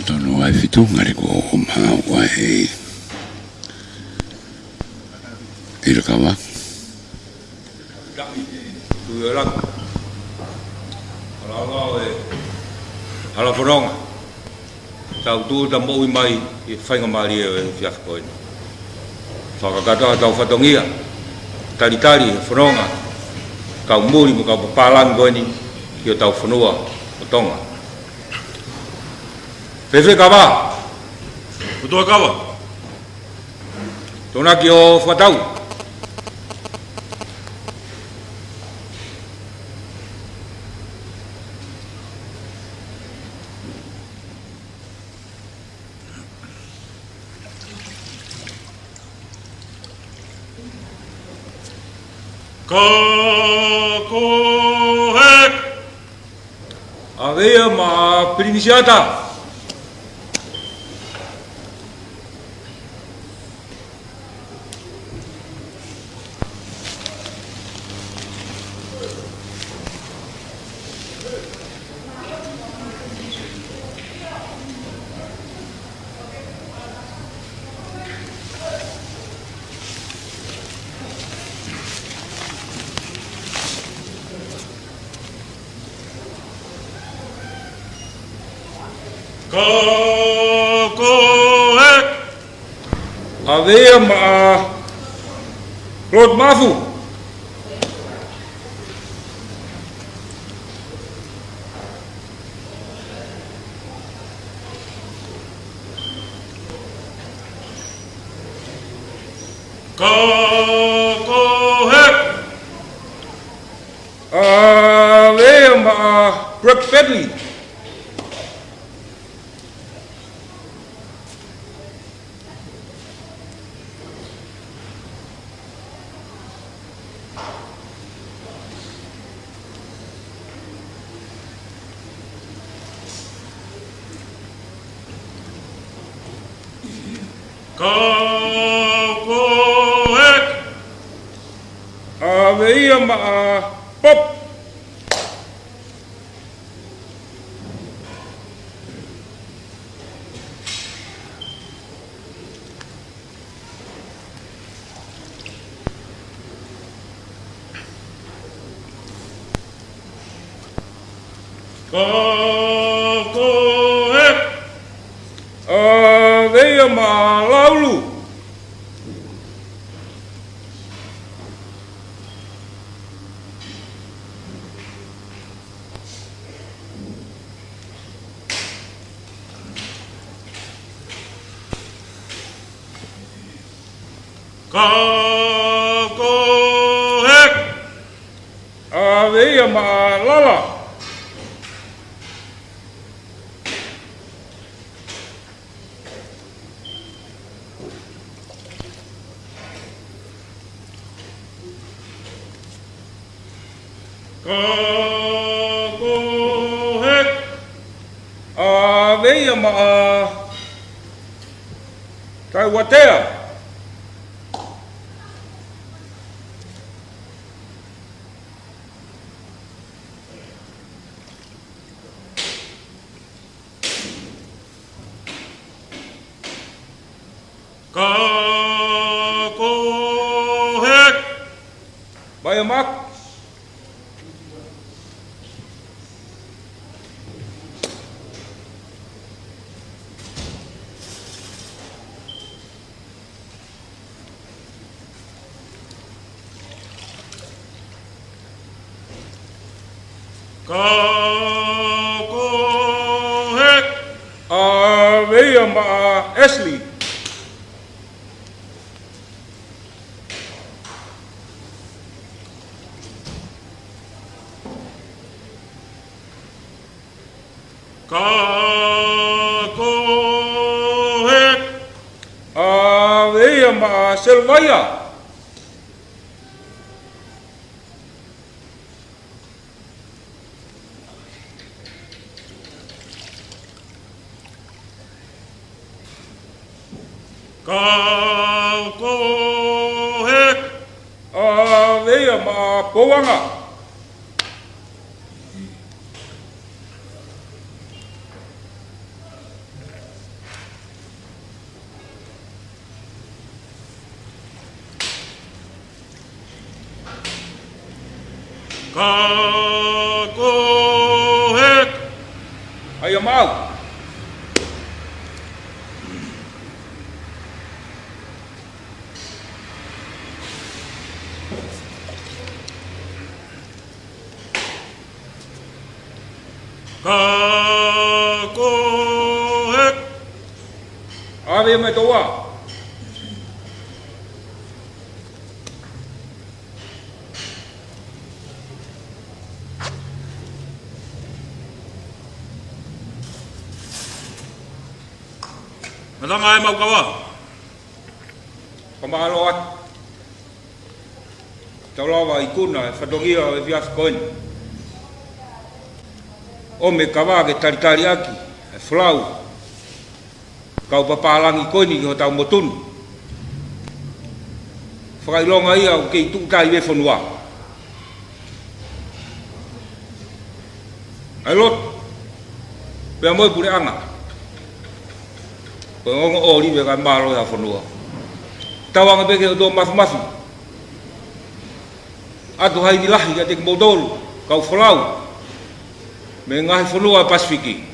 Tono ai fitunga le ko ma e ira kawa tu la ala foronga tau tu ta Moimoi I whainga maari e fiaf koe whakakatoa tau whatongia taritari foronga kau muri mo kau papalang koe ni ki o tau whanua o Tonga Pepe kawa. Kutua kawa. Tona ki o whatau. Kakohek. Avea ma primisiata. Kakohek. Avea ma Lord Mafu. Kakohek. Avea ma Brooke Fedley. Kakohek. Avea ma Pop. Kakohek. Avea ma Laulu. Kakohek. Avea ma Lala. Kakohek. Avea ma Taiwatea. Kakohek. Bayamak. Kakohek. Avea ma Ashley. Kakohek. Avea ma selvaya. Kakohek. Avea ma powanga. Kakohek. Ayo mau. Kakohek. Avea ma toa. Matanga ay maukawa. Pamalo at. Taulawa ikuna fadongia e vias koin. O me kawa ke taritari aki e flau. Kau papalangi koini ki ho tau motunu. Whakailonga ia o kei tukai we whanua. Ai lot. Pea moi pure anga. Ko ngongo o riwe ka maro ya whanua. Tawanga peke o do mafu. Atu hai nilahi ka tek modolu. Kau whalau. Me ngahi whanua Pasifiki.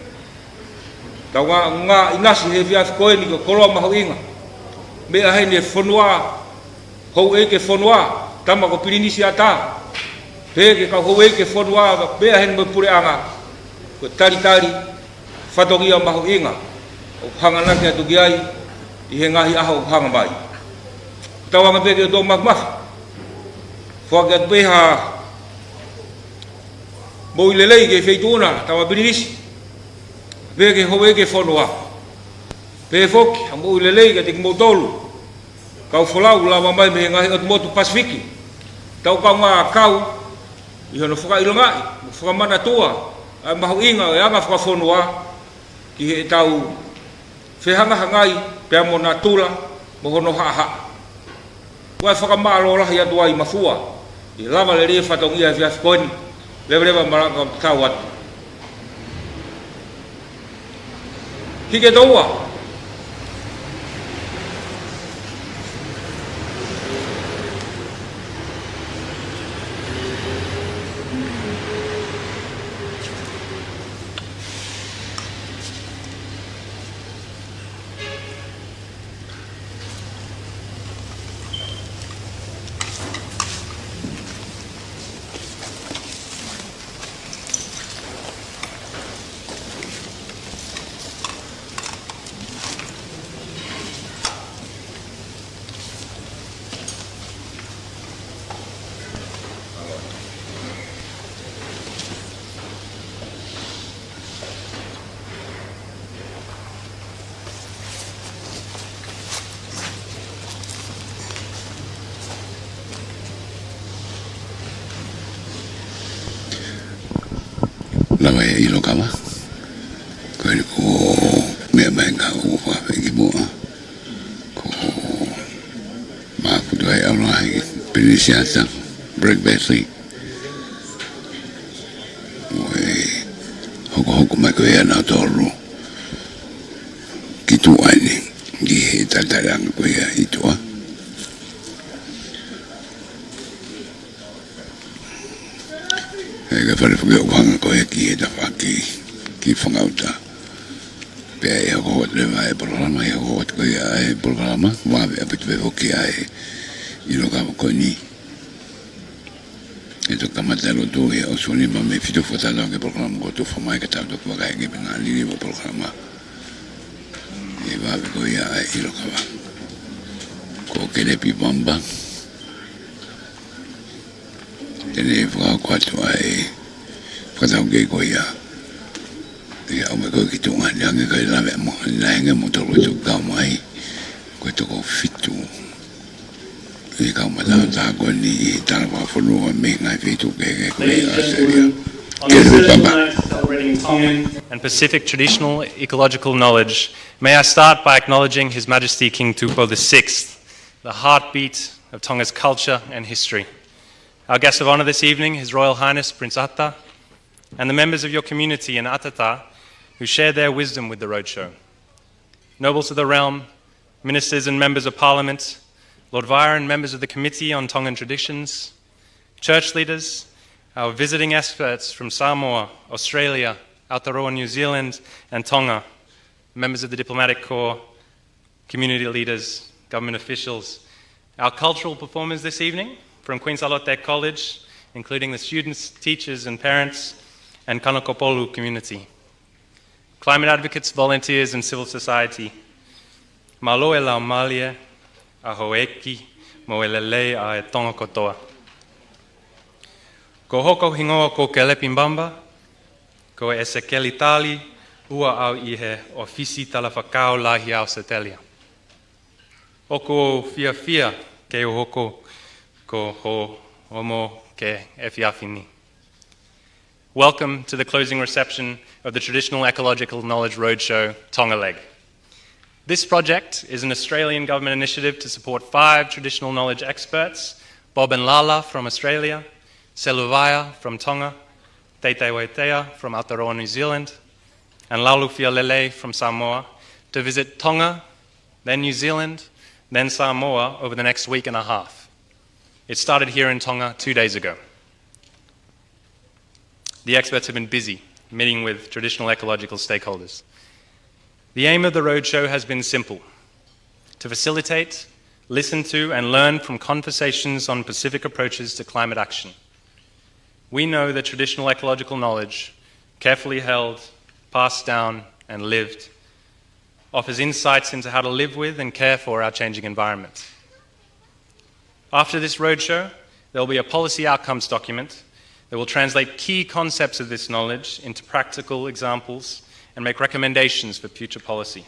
Tau ngā inasi he fiaf koeni ko koloa mahu inga. Mea hei ne whanua. Hou eke whanua. Tama ko pirinisi ata. Peke kau hou eke whanua. Mea hei me pure anga. Ko taritari. Whatongia mahu inga. O hanganake atu ki ai. I he ngahi aha o hanga mai. Tawanga peke o do mafu. Whake atu peha. Moi lelei ke feituuna. Tama pirinisi. Peke ho eke whanua. Pe foki, a mo ulelei ka tiki motolu. Kau whalau la mamai me ngahi atu motu Pasifiki. Tau kau ngā kau, i hono whakailongai, whakamana tua, a mahu inga e anga whakawhanua, ki he tau whehanga hangai, pea mo nā tula, mo hono haa. Wai whakamalo lahi atu ai mafua, i lama le rea whatongia e fiaf koeni, lewa maranga tau atu. Hike taua. Lawa e ilo kawa. Ko e ko mea maenga o whawhengi moa. Ko maaputu ai auna hai penisiata. Breakfast sleep. Oi hoko mai ko e ana toru. Ki tu aini. Ki he tataranga ko e i tua. Ega whare whuke o whanga koe ki he ta whaki ki whangauta. Pea e hoko hot lewa e pororama, e hoko hot koe a e pororama, wawe a pitu e hoki a e ilo kawa koe ni. E to kamatalo to e o soni ma me fito whatala ke pororama ko to whamai ka tau toku waka e ke penga liri wa pororama. E wawe koe a e ilo kawa. Ko kere pi bamba. Tene whakakwatu ai whakatau kei koe ia. ia o me ko ki tunga nyange kai lave mo lange mo to lo ka mai ko to ko fitu i ka ma ta ko ni ta ba fo no me ngai fitu ke ko celebrating Tongan and Pacific traditional ecological knowledge, may I start by acknowledging His Majesty King Tupou VI, the heartbeat of Tonga's culture and history. Our guest of honor this evening, His Royal Highness Prince Ata, and the members of your community in Atata who share their wisdom with the roadshow. Nobles of the realm, ministers and members of parliament, Lord Vire and members of the Committee on Tongan Traditions, church leaders, our visiting experts from Samoa, Australia, Aotearoa, New Zealand, and Tonga, members of the diplomatic corps, community leaders, government officials, our cultural performers this evening from Queen Charlotte College, including the students, teachers, and parents, and Kanakopolu community, climate advocates, volunteers, and civil society. Maloe la malie, a hoeki, moelele a e tonga kotoa. Ko hoko hingoa ko Kelepi Mbamba, ko e sekeli tali, ua au i he ofisi talawhakao lahi au setelia. Oko fia fia ke o hoko ko ho homo ke e fiafini. Welcome to the closing reception of the Traditional Ecological Knowledge Roadshow, Tonga Leg. This project is an Australian government initiative to support 5 traditional knowledge experts, Bob and Lala from Australia, Seluvaya from Tonga, Teitei Waitea from Aotearoa, New Zealand, and Laulu Fialele from Samoa, to visit Tonga, then New Zealand, then Samoa over the next week and a half. It started here in Tonga 2 days ago. The experts have been busy meeting with traditional ecological stakeholders. The aim of the roadshow has been simple: to facilitate, listen to, and learn from conversations on Pacific approaches to climate action. We know that traditional ecological knowledge, carefully held, passed down, and lived, offers insights into how to live with and care for our changing environment. After this roadshow, there will be a policy outcomes document that will translate key concepts of this knowledge into practical examples and make recommendations for future policy.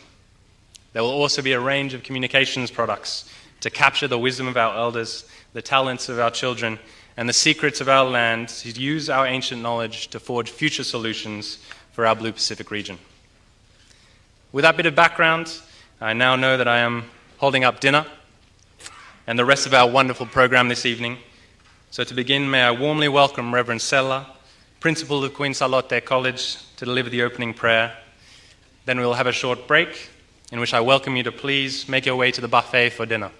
There will also be a range of communications products to capture the wisdom of our elders, the talents of our children, and the secrets of our land, to use our ancient knowledge to forge future solutions for our Blue Pacific region. With that bit of background, I now know that I am holding up dinner and the rest of our wonderful program this evening. So to begin, may I warmly welcome Reverend Sella, Principal of Queen Charlotte College, to deliver the opening prayer. Then we'll have a short break, in which I welcome you to please make your way to the buffet for dinner.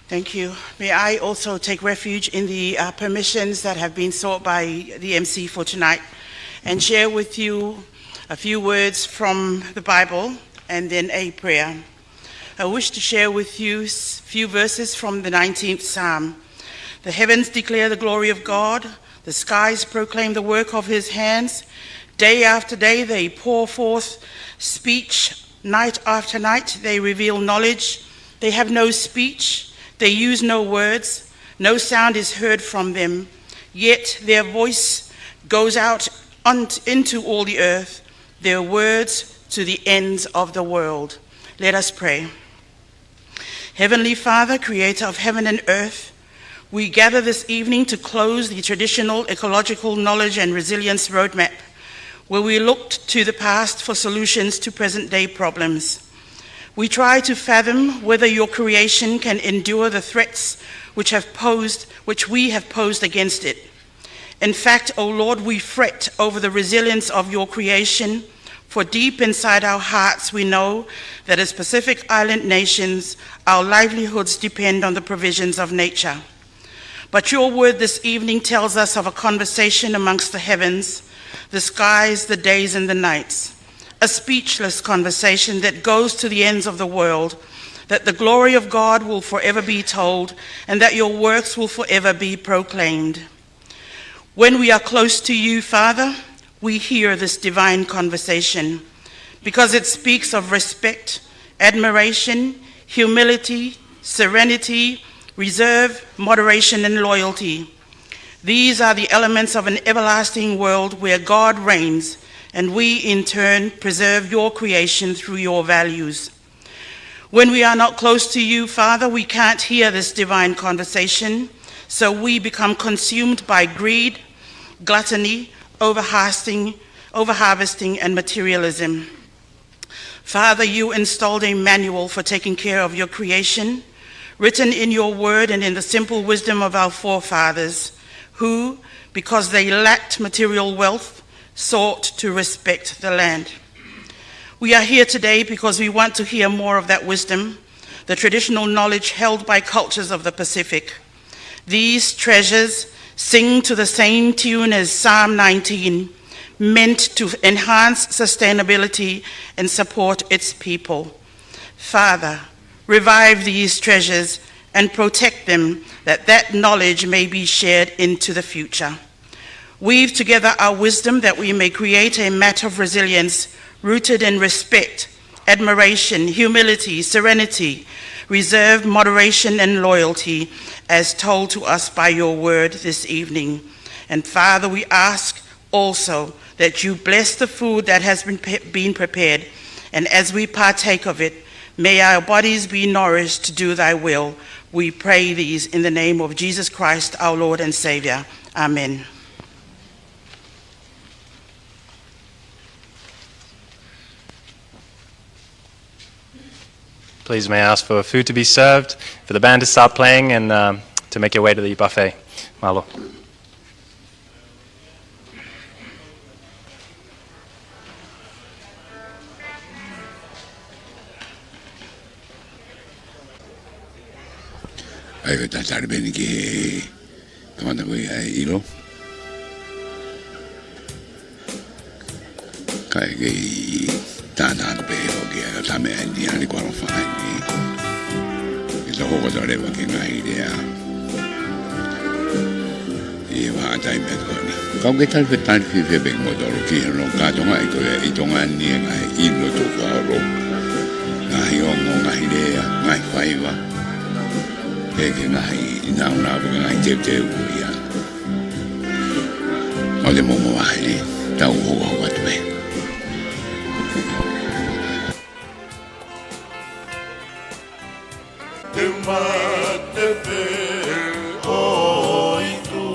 Thank you. May I also take refuge in the permissions that have been sought by the MC for tonight and share with you a few words from the Bible and then a prayer. I wish to share with you a few verses from the 19th Psalm. The heavens declare the glory of God. The skies proclaim the work of his hands. Day after day they pour forth speech. Night after night they reveal knowledge. They have no speech. They use no words. No sound is heard from them. Yet their voice goes out into all the earth, their words to the ends of the world. Let us pray. Heavenly Father, creator of heaven and earth, we gather this evening to close the traditional ecological knowledge and resilience roadmap, where we looked to the past for solutions to present-day problems. We try to fathom whether your creation can endure the threats which we have posed against it. In fact, O Lord, we fret over the resilience of your creation, for deep inside our hearts we know that as Pacific Island nations, our livelihoods depend on the provisions of nature. But your word this evening tells us of a conversation amongst the heavens, the skies, the days, and the nights. A speechless conversation that goes to the ends of the world, that the glory of God will forever be told, and that your works will forever be proclaimed. When we are close to you, Father, we hear this divine conversation, because it speaks of respect, admiration, humility, serenity, reserve, moderation, and loyalty. These are the elements of an everlasting world where God reigns, and we in turn preserve your creation through your values. When we are not close to you, Father, we can't hear this divine conversation, so we become consumed by greed, gluttony, overharvesting, and materialism. Father, you installed a manual for taking care of your creation, written in your word and in the simple wisdom of our forefathers, who, because they lacked material wealth, sought to respect the land. We are here today because we want to hear more of that wisdom, the traditional knowledge held by cultures of the Pacific. These treasures sing to the same tune as Psalm 19, meant to enhance sustainability and support its people. Father, revive these treasures and protect them, that knowledge may be shared into the future. Weave together our wisdom that we may create a mat of resilience rooted in respect, admiration, humility, serenity, reserve, moderation, and loyalty, as told to us by your word this evening. And Father, we ask also that you bless the food that has been prepared, and as we partake of it, may our bodies be nourished to do thy will. We pray these in the name of Jesus Christ, our Lord and Savior. Amen. Please may I ask for food to be served, for the band to start playing, and to make your way to the buffet. Malo. Ai ka tatari beni ki kamata ko ai ilo. Kai ki tana ko pe o ki ka tame ni ani ko fa ni. Ito ko ko dole ba ki ngai dia. E wa dai me ko ni. Ka ke tal pe tan fi fe be mo do ki no ka to ngai ko e to ngai ni ngai ilo to ka ro. Ngai o mo ngai dia ngai fai wa. Che ngai na ngai te uia o le momo ai tau o wa tue Te mate pe oi tu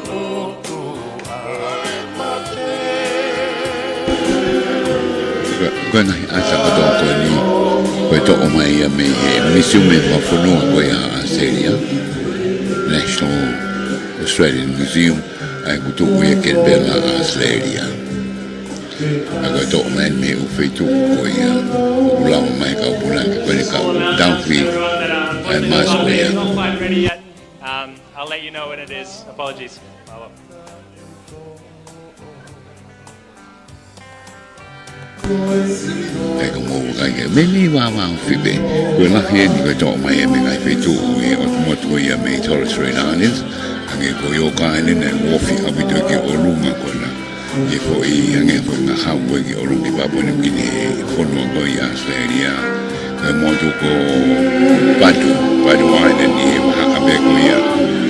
tu ai mate Gana asa ka to ni ko to o mai me misiu me wa fono ko ya seria National Australian Museum ai ko to we ke bela Australia aga to mai me o feito ko ya ula mai ka pula ko ni ka down free and mask ko ya Not quite ready yet. I'll let you know when it is. Apologies. Ai ko mo ka ke me ni wa fi be ko na he ni ko to mai me ngai feito e o mo to ya me Torres Strait Islands age ko yo ka ni ne mo fi ka bitu ke o lunga ko na e ko i age ko na ha wo ke o lunga pa ni ki ni ko no ko ya Australia ko mo to ko patu wa ni ha ka be ko ya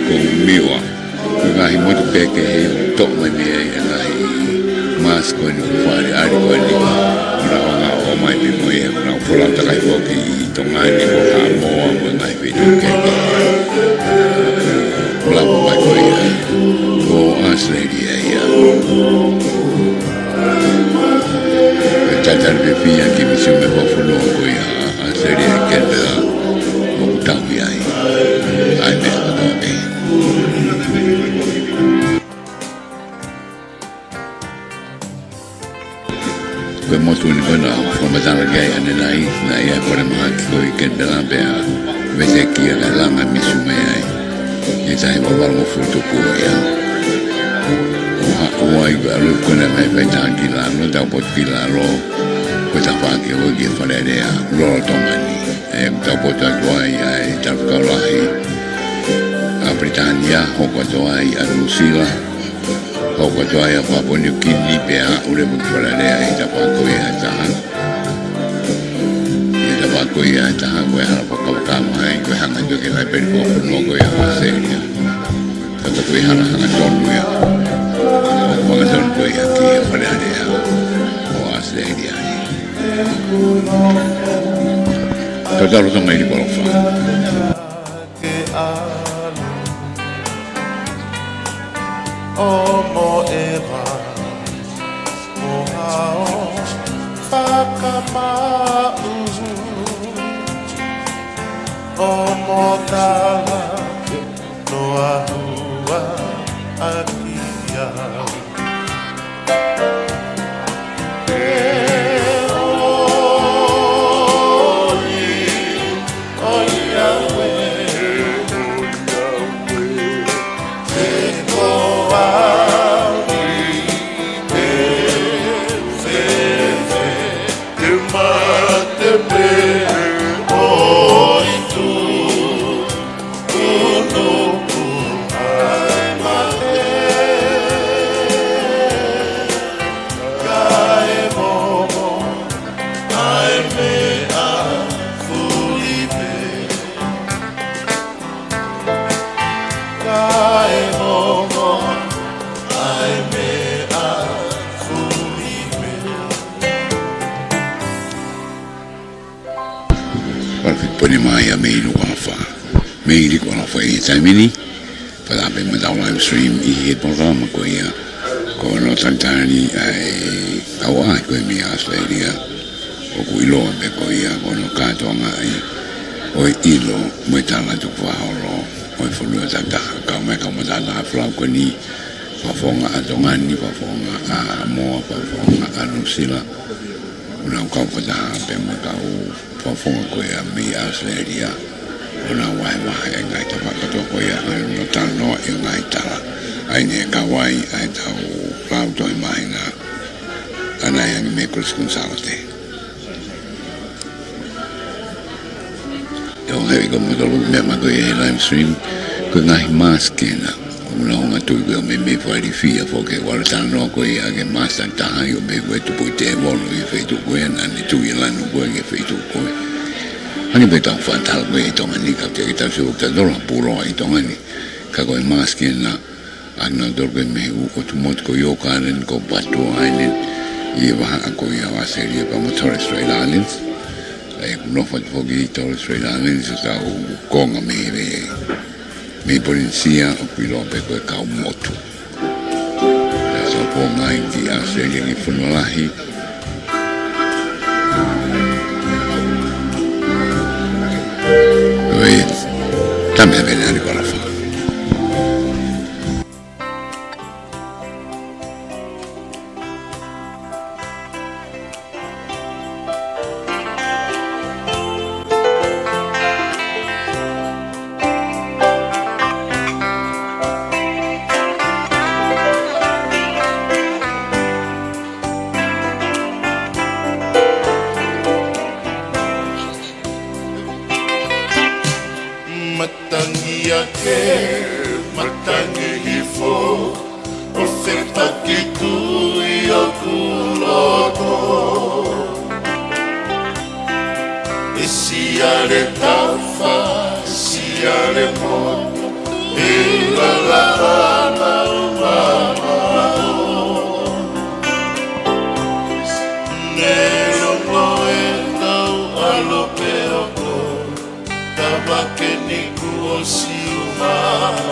ko miwa ko ga hi mo to pe ke to mai ni ya mas ko ni fare ari ko ni na nga o mai pe mo e na fola ta kai ko ki Tonga ni ko ha mo mo ngai pe tu ke fola mo mai ko ya ko Australia ya ta ta pe pia ki mi se me ko fola ko ya Australia ke da mo ta mi ai me ko ke ko mo tu ni ko na fo ma dala ga ya na ya ko ma ko ke bela be ve se ki ga la ma mi su me ai e sai mo ba mo fu to ko ya o ai ga lu ko na mai pe ta ki la no da po ki la ro ko ta fa ke o ki fa le ya lo to ma ni e ta po ta ko ai ta ka la a Britannia ho ko to ai a Lucila o ko to ai a Papua New Guinea pe a ure mo fa le ai ta pa ko ya ta e ta pa ko ya ta ko ha pa ka mai ko ha na jo ke lai pe ko no ko ya seria koe hana hana tonu ia. O mga tonu koe ia ki e whare hare o Australia. Totalo tonga i Liku'alofa. O mo eva o hao whakamau o mo tala no ahua akia Pone mai a mei Liku'alofa. Mei Liku'alofa i taimini. Pada pe matau live stream i he programa ko ia. Ko no tantani ai kawa ko mi Australia. O ku ilo pe ko ia ko no katonga ai. O ilo mo tala tu fa holo. O fulu tata ka me ka matala flau ko ni. Pa fonga atongani pa fonga a mo pa fonga a Nusila. Una ka pada pe mo ka fonga ko ia mi Australia. Ona wai wai ngai ta whakato ko ia no tano i ngai tala. Ai ne ka wai ai tau lau toi mai na anai angi me kuriskunsalate. Yo hei ko matalu me mako i live stream ko ngai maske na. Una honga tui ko me me whairi fia foke wala tano ko ia ke masta taha i o me koe tupu te wolo i feitu koe na ni tui lanu koe ke feitu koe. Hani pe tau whantal koe i tonga ni ka te tau siu ta dola puroa i tonga ni ka koe maske na agna dor koe me u o tumot ko yo karen ko Batu Island i e waha ko i awa seria pa mo Torres Strait Islands e kunofa te foki i Torres Strait Islands o tau konga me policia o kuilo pe koe kau motu e so po ngai ki Australia ki whanalahi También viene a Liku'alofa. Matangi ake, matangi hifo, o whepa ki tui o kuloto. E siare tawha, siare moto, e la ana umamao. Ne rongo e tau alo peoko, tabake niku o siumao.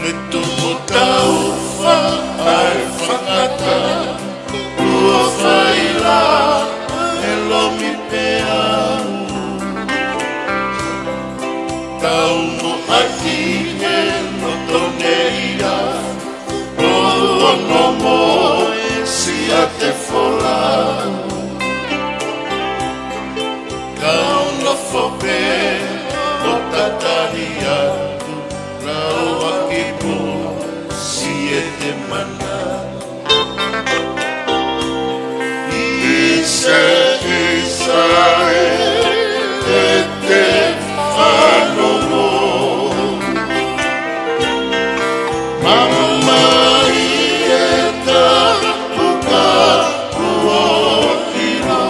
Ne tumo tauwha ai whangata, ua whaila e lomi pea. Taumo aki e no toneia, o no moe si a te fola. Kauna fope o tatari atu Rau aki po si e te mana Isa e te whanomo Mama i e ta puka uotino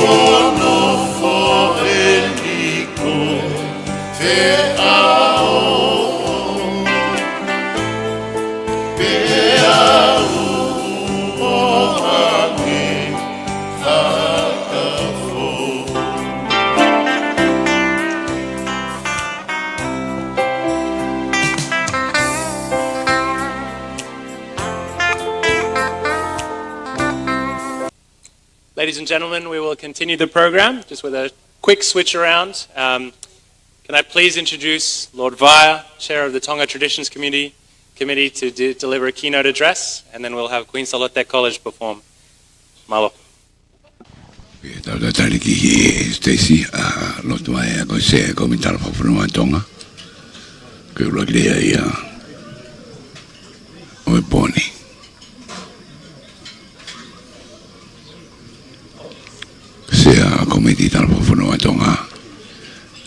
Oh, no, for ladies and gentlemen, we will continue the program just with a quick switch around. Can I please introduce Lord Vaya, Chair of the Tonga Traditions Committee to deliver a keynote address, and then we'll have Queen Salotec College perform. Malo. Tau tariki ki Stacy lotu ai ko se ko mitara whawhanua Tonga. Ko ura lea ia o e poni. Se a komiti tara whawhanua Tonga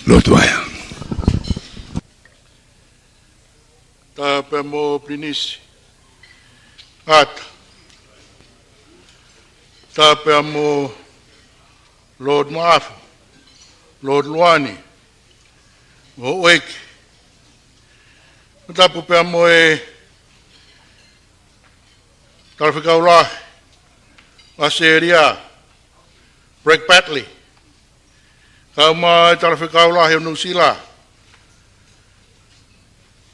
lotu ai. Ta pe mo prinisi. Ata. Ta pe mo Lord Maafu, Lord Luani, o Oeke. Tapu pe mo e Tarwhikaurahi, Aseria, Break Batley, kau mai Tarwhikaurahi o Nusila,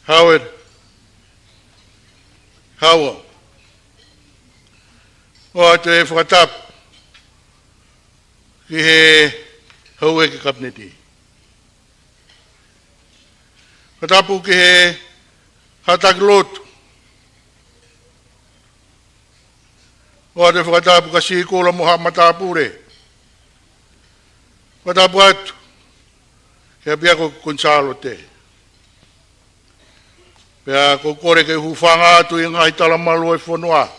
Howard, Hawa, o te whakatapu, ki he hau e ki kapneti. Katapu ki he hataglotu. O te whakatapu ka sikola moha matapure. Katapu atu. Kea pia ko konsalo te. Pea ko kore ke hufanga atu i ngai talamalu e whanua.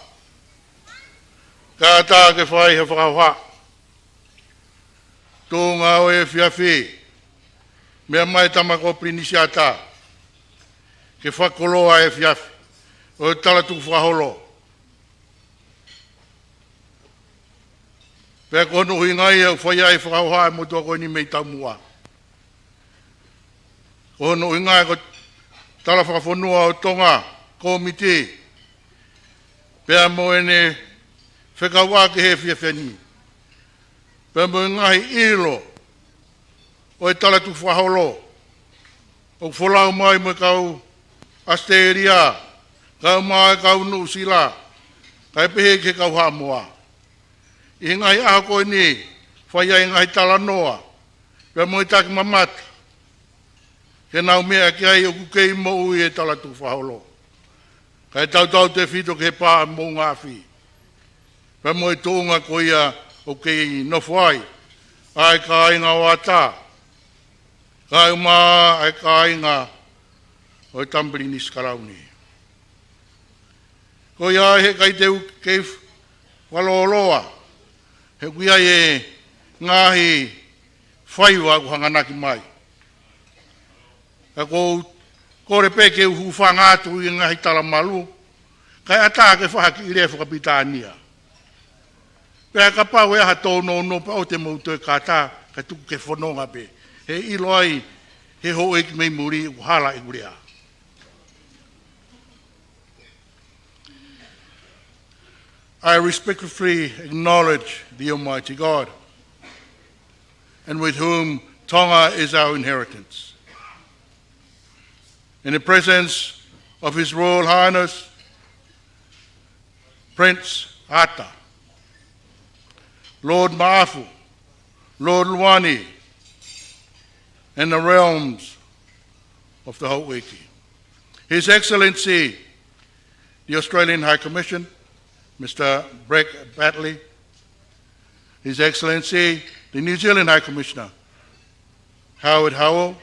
Ka ata ke whai he whakawha. Tonga o e whiawhi, mea mai tamako prinisiata, ke whakoloa e whiawhi, o e talatu whaholo. Pea kono hui ngai au whaiai whakauha e motua koe ni mei taumua. Kono hui ngai ko tala whakawhanua o Tonga, komiti, pea mo ene whekauā ke he whiawheni. Pea mo ngahi ilo, o e talatu whaholo, o wholau mai mo kau Asteria, kau mai kau Nusila, kai pehe ke kau hamoa. I ngahi aha koe ni, whaiai ngahi talanoa, pea mo i taki mamata, ke nau mea ki ai o kukei mo ui e talatu whaholo. Kai tau te whito ke pā mo ngāwhi, pea mo i tōnga ko ia, o kei nofwai, ai ka inga wata, ka uma ai ka inga o tambri ni skarauni. Ko ia he kai teu kei waloloa, he kuia e ngahi whaiwa ku hanganaki mai. Ka ko kore peke uhu whangatu i ngahi talamalu, kai ata ke whahaki i rea whakapitania. Pea ka pau e aha tōno no pa o te mautu e kātā, ka tuku ke whanonga pe. He ilo ai, he ho e ki mei muri u hala i urea. I respectfully acknowledge the Almighty God, and with whom Tonga is our inheritance. In the presence of His Royal Highness, Prince Ata, Lord Maafu, Lord Luani, and the realms of the Hawaiki. His Excellency, the Australian High Commission, Mr. Breck Batley, His Excellency, the New Zealand High Commissioner, Howard Howell,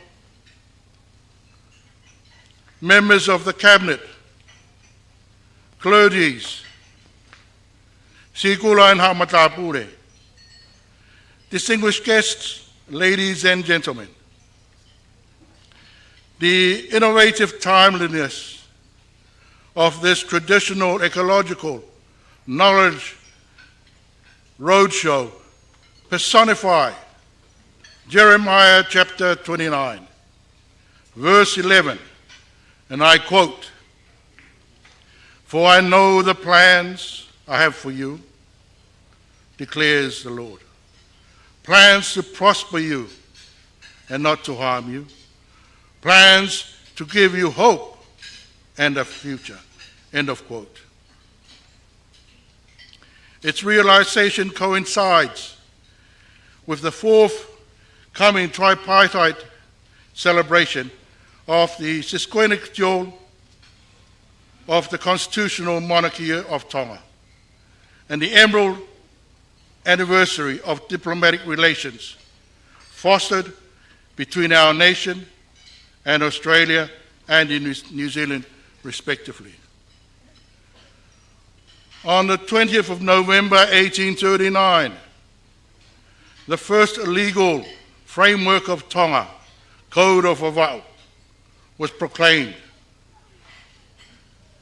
members of the Cabinet, clergies, Sikula and Hamatapure, distinguished guests, ladies and gentlemen, the innovative timeliness of this traditional ecological knowledge roadshow personify Jeremiah chapter 29, verse 11, and I quote, "For I know the plans I have for you, declares the Lord. Plans to prosper you and not to harm you. Plans to give you hope and a future." End of quote. Its realization coincides with the forthcoming tripartite celebration of the sesquicentennial of the constitutional monarchy of Tonga and the emerald anniversary of diplomatic relations fostered between our nation and Australia and in New Zealand, respectively. On the 20th of November 1839, the first legal framework of Tonga, Code of Avao, was proclaimed,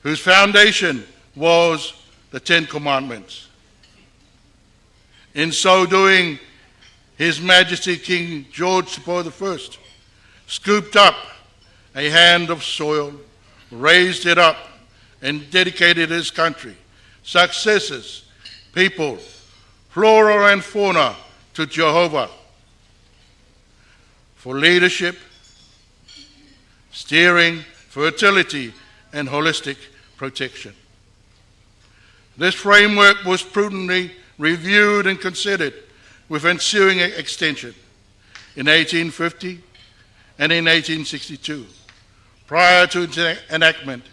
whose foundation was the Ten Commandments. In so doing, His Majesty King George I scooped up a hand of soil, raised it up, and dedicated his country, successors, people, flora and fauna to Jehovah for leadership, steering, fertility, and holistic protection. This framework was prudently reviewed and considered with ensuing extension in 1850 and in 1862, prior to its enactment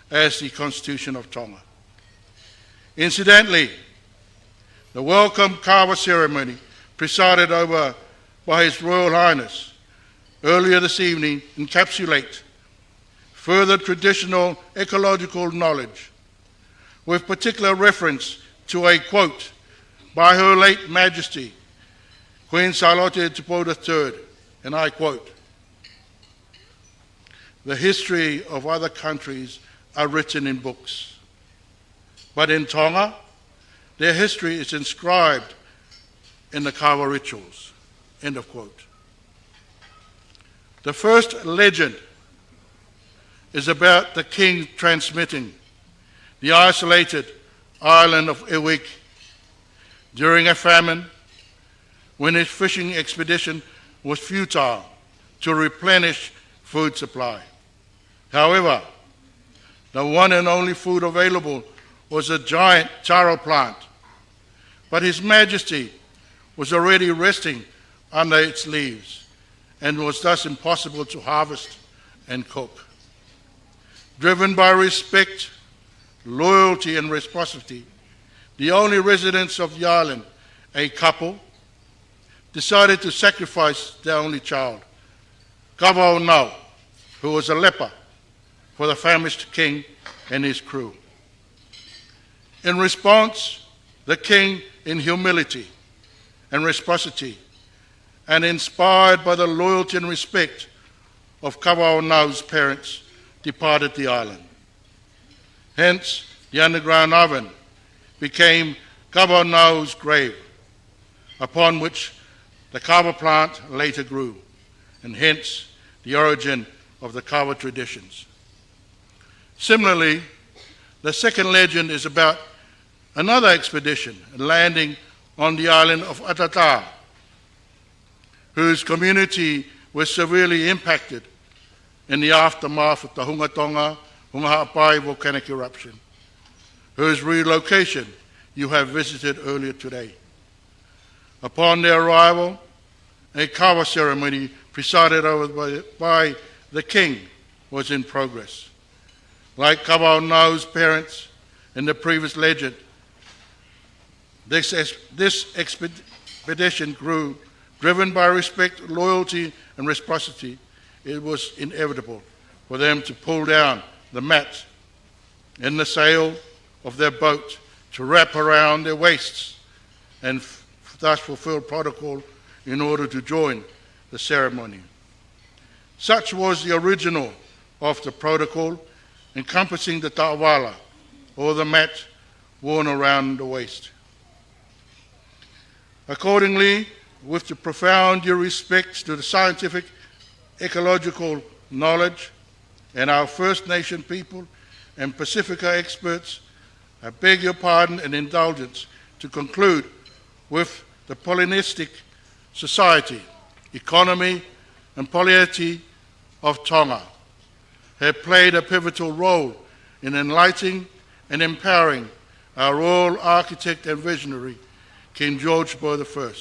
as the Constitution of Tonga. Incidentally, the welcome kawa ceremony presided over by His Royal Highness earlier this evening encapsulate further traditional ecological knowledge, with particular reference to a quote by Her late Majesty, Queen Charlotte III, and I quote, "The history of other countries are written in books, but in Tonga, their history is inscribed in the kawa rituals," end of quote. The first legend is about the king transmitting the isolated island of Iwik during a famine when his fishing expedition was futile to replenish food supply. However, the one and only food available was a giant taro plant, but His Majesty was already resting under its leaves and was thus impossible to harvest and cook. Driven by respect, loyalty, and reciprocity, the only residents of the island, a couple, decided to sacrifice their only child, Kawao, who was a leper, for the famished king and his crew. In response, the king, in humility and reciprocity, and inspired by the loyalty and respect of Kawao parents, departed the island. Hence, the underground oven became Kawao's grave, upon which the kawa plant later grew, and hence the origin of the kawa traditions. Similarly, the second legend is about another expedition landing on the island of Atata, whose community was severely impacted in the aftermath of the Hungatonga Hungaha'apai volcanic eruption, whose relocation you have visited earlier today. Upon their arrival, a kawa ceremony presided over by the king was in progress. Like Kawao's parents in the previous legend, this expedition grew, driven by respect, loyalty, and reciprocity. It was inevitable for them to pull down the mat in the sail of their boat to wrap around their waists and thus fulfill protocol in order to join the ceremony. Such was the original of the protocol, encompassing the ta'awala, or the mat worn around the waist. Accordingly, with the profound due respect to the scientific ecological knowledge and our First Nation people and Pacifica experts, I beg your pardon and indulgence to conclude with the Polyneistic society, economy, and polity of Tonga have played a pivotal role in enlightening and empowering our royal architect and visionary, King George Boy I,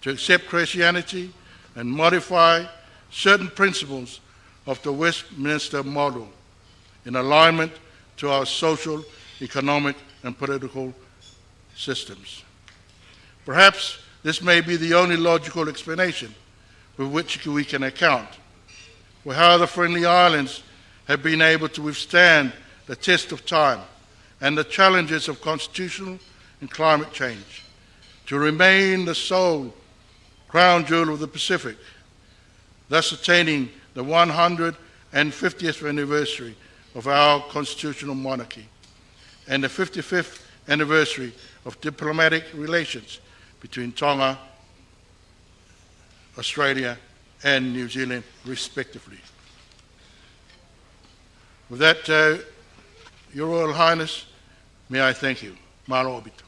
to accept Christianity and modify certain principles of the Westminster model in alignment to our social, economic, and political systems. Perhaps this may be the only logical explanation with which we can account for how the Friendly Islands have been able to withstand the test of time and the challenges of constitutional and climate change, to remain the sole crown jewel of the Pacific, thus attaining the 150th anniversary of our constitutional monarchy and the 55th anniversary of diplomatic relations between Tonga, Australia, and New Zealand, respectively. With that, Your Royal Highness, may I thank you. Malo obito.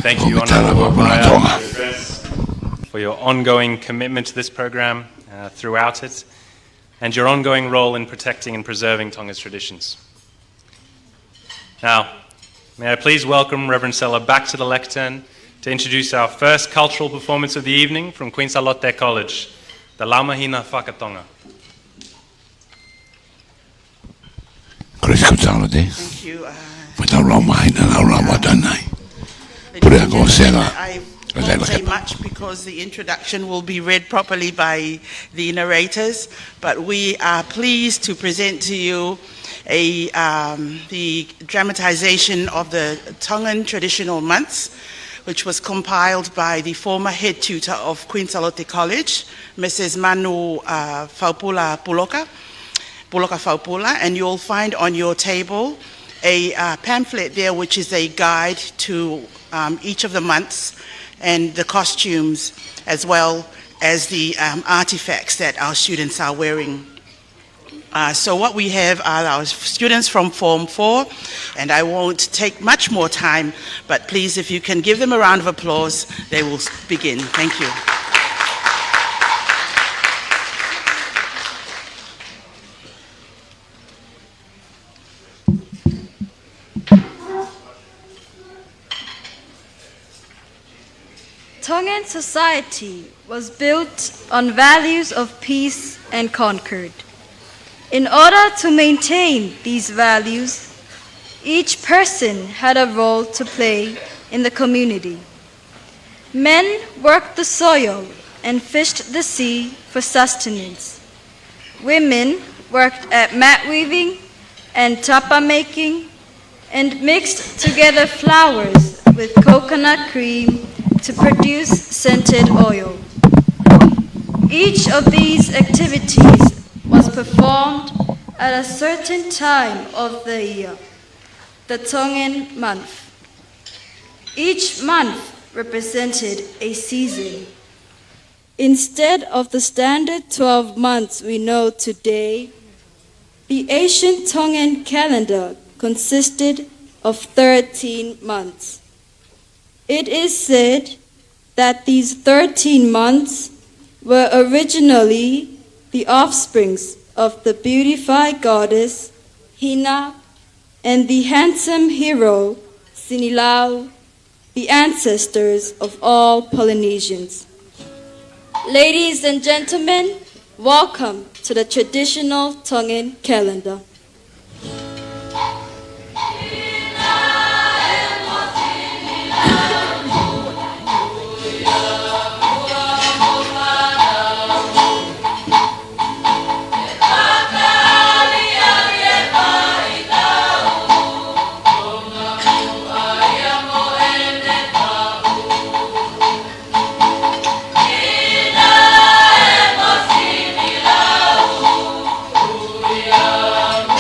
Thank you, Honourable Paula, for your ongoing commitment to this program throughout it, and your ongoing role in protecting and preserving Tonga's traditions. Now, may I please welcome Reverend Sella back to the lectern to introduce our first cultural performance of the evening from Queen's-Lotte College, the Laumahina Whakatonga. Thank you. I won't say much because the introduction will be read properly by the narrators, but we are pleased to present to you the dramatization of the Tongan Traditional Months, which was compiled by the former head tutor of Queen's-Lotte College, Mrs. Manu Faupula Puloka Faupula, and you'll find on your table a pamphlet there which is a guide to each of the months and the costumes as well as the artifacts that our students are wearing. So what we have are our students from Form 4, and I won't take much more time, but please, if you can give them a round of applause, they will begin. Thank you. Tongan society was built on values of peace and concord. In order to maintain these values, each person had a role to play in the community. Men worked the soil and fished the sea for sustenance. Women worked at mat weaving and tapa making and mixed together flowers with coconut cream to produce scented oil. Each of these activities was performed at a certain time of the year, the Tongan month. Each month represented a season. Instead of the standard 12 months we know today, the ancient Tongan calendar consisted of 13 months. It is said that these 13 months were originally the offsprings of the beautified goddess Hina and the handsome hero Sinilau, the ancestors of all Polynesians. Ladies and gentlemen, welcome to the traditional Tongan calendar. Yeah.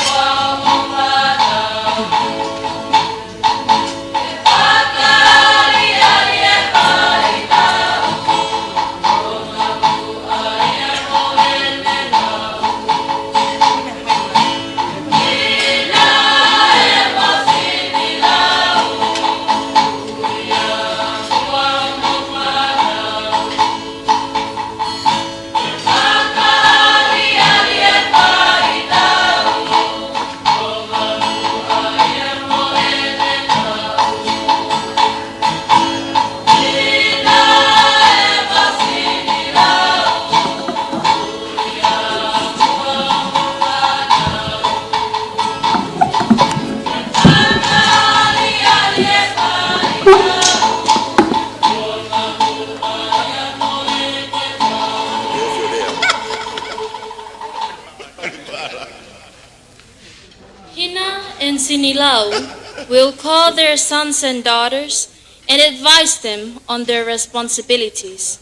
Hina and Sinilau will call their sons and daughters and advise them on their responsibilities.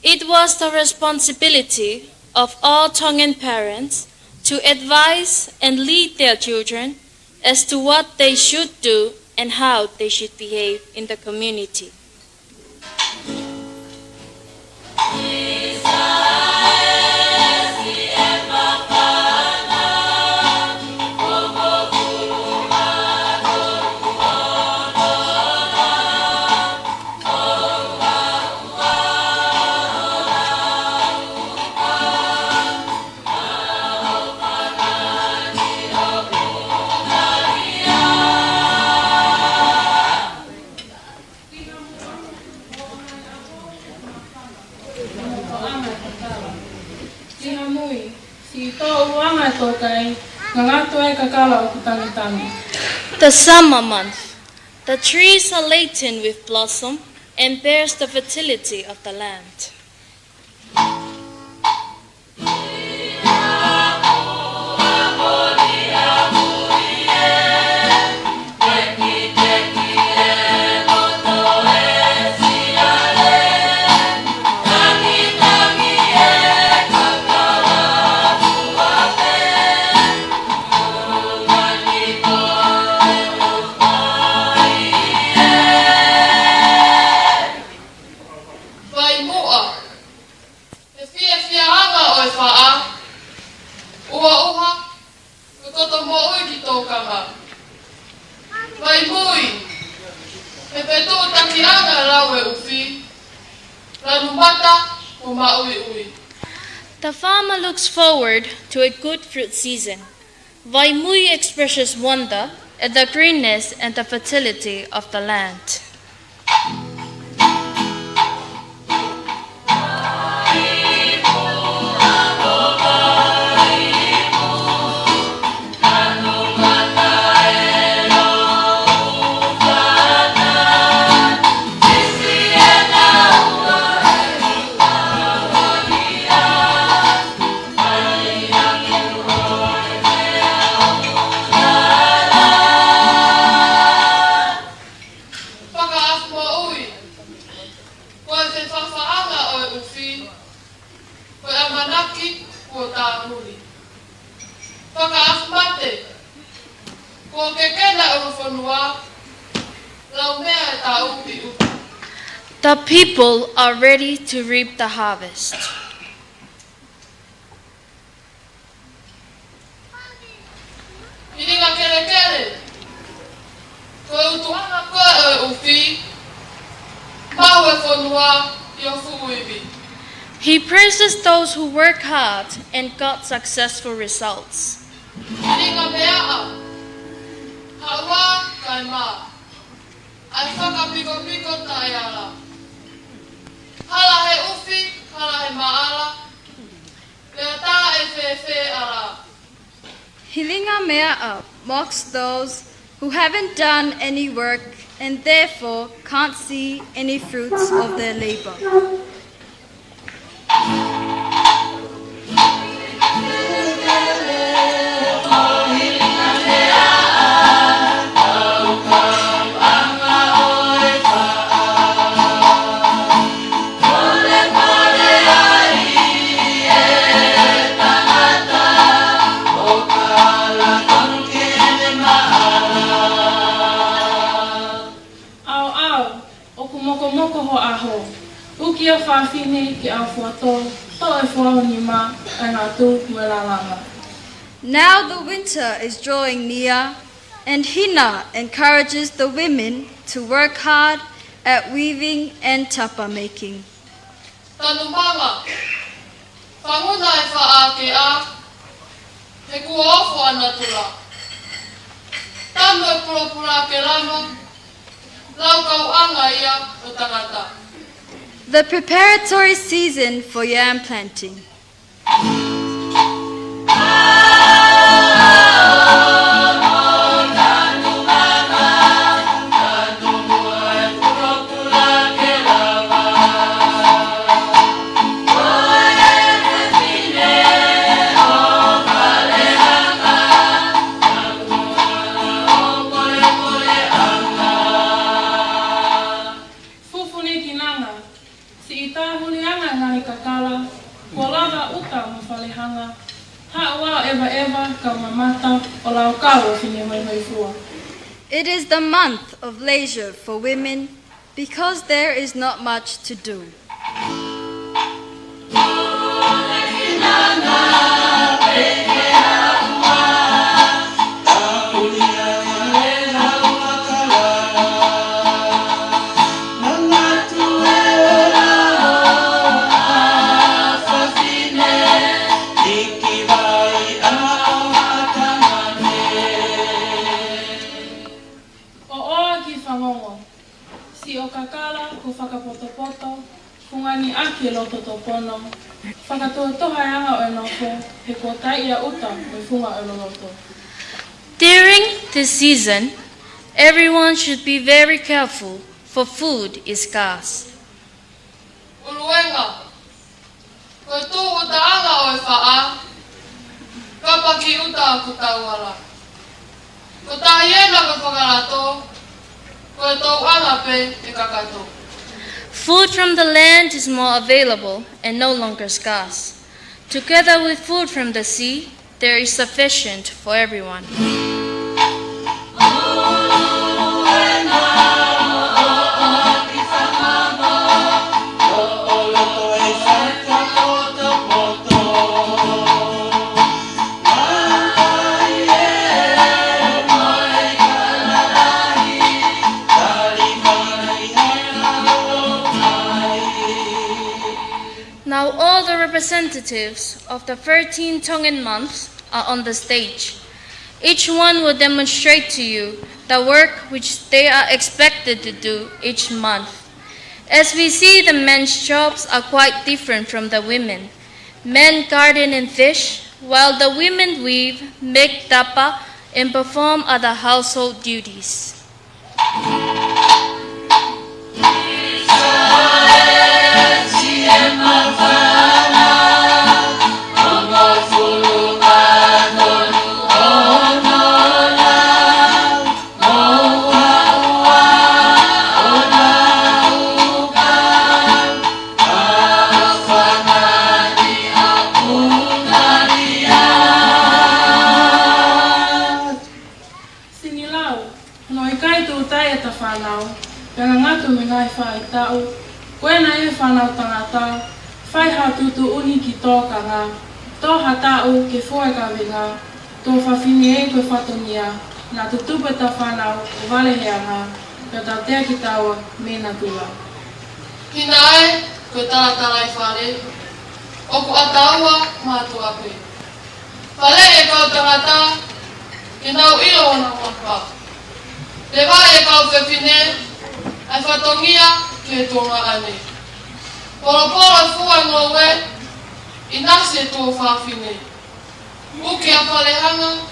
It was the responsibility of all Tongan parents to advise and lead their children as to what they should do and how they should behave in the community. The summer month. The trees are laden with blossom and bears the fertility of the land. The farmer looks forward to a good fruit season. Vaimui expresses wonder at the greenness and the fertility of the land. The people are ready to reap the harvest. He praises those who work hard and got successful results. Hilinga Mea'a mocks those who haven't done any work and therefore can't see any fruits of their labor. Now the winter is drawing near, and Hina encourages the women to work hard at weaving and tapa making. The preparatory season for yam planting. It is the month of leisure for women because there is not much to do. During this season, everyone should be very careful, for food is scarce. Uluenga, ko tu utaanga o faa, kapaki uta kutawala. Ko tahiena ko whakarato, ko tau anga pe e kakato. Food from the land is more available and no longer scarce. Together with food from the sea, there is sufficient for everyone. Now all the representatives of the 13 Tongan months are on the stage. Each one will demonstrate to you the work which they are expected to do each month. As we see, the men's jobs are quite different from the women. Men garden and fish, while the women weave, make tapa, and perform other household duties. Tongatapu, fai hatutu uni ki tō kanga, tō hatau ke fōe ka winga, tō whawhini e koe whatonia, nā tutupe ta whanau o waleheanga, ka tā tea ki taua me nā tula. Hina e, koe taratara I whare, oku ataua mātu ape. Whare e kau tangata, ke nau ilo ona whaka. Te wā e kau whewhine, ai whatongia ke tonga ane. Poroporo fua ngowe, inase tō whawhine. Uki a whalehanga,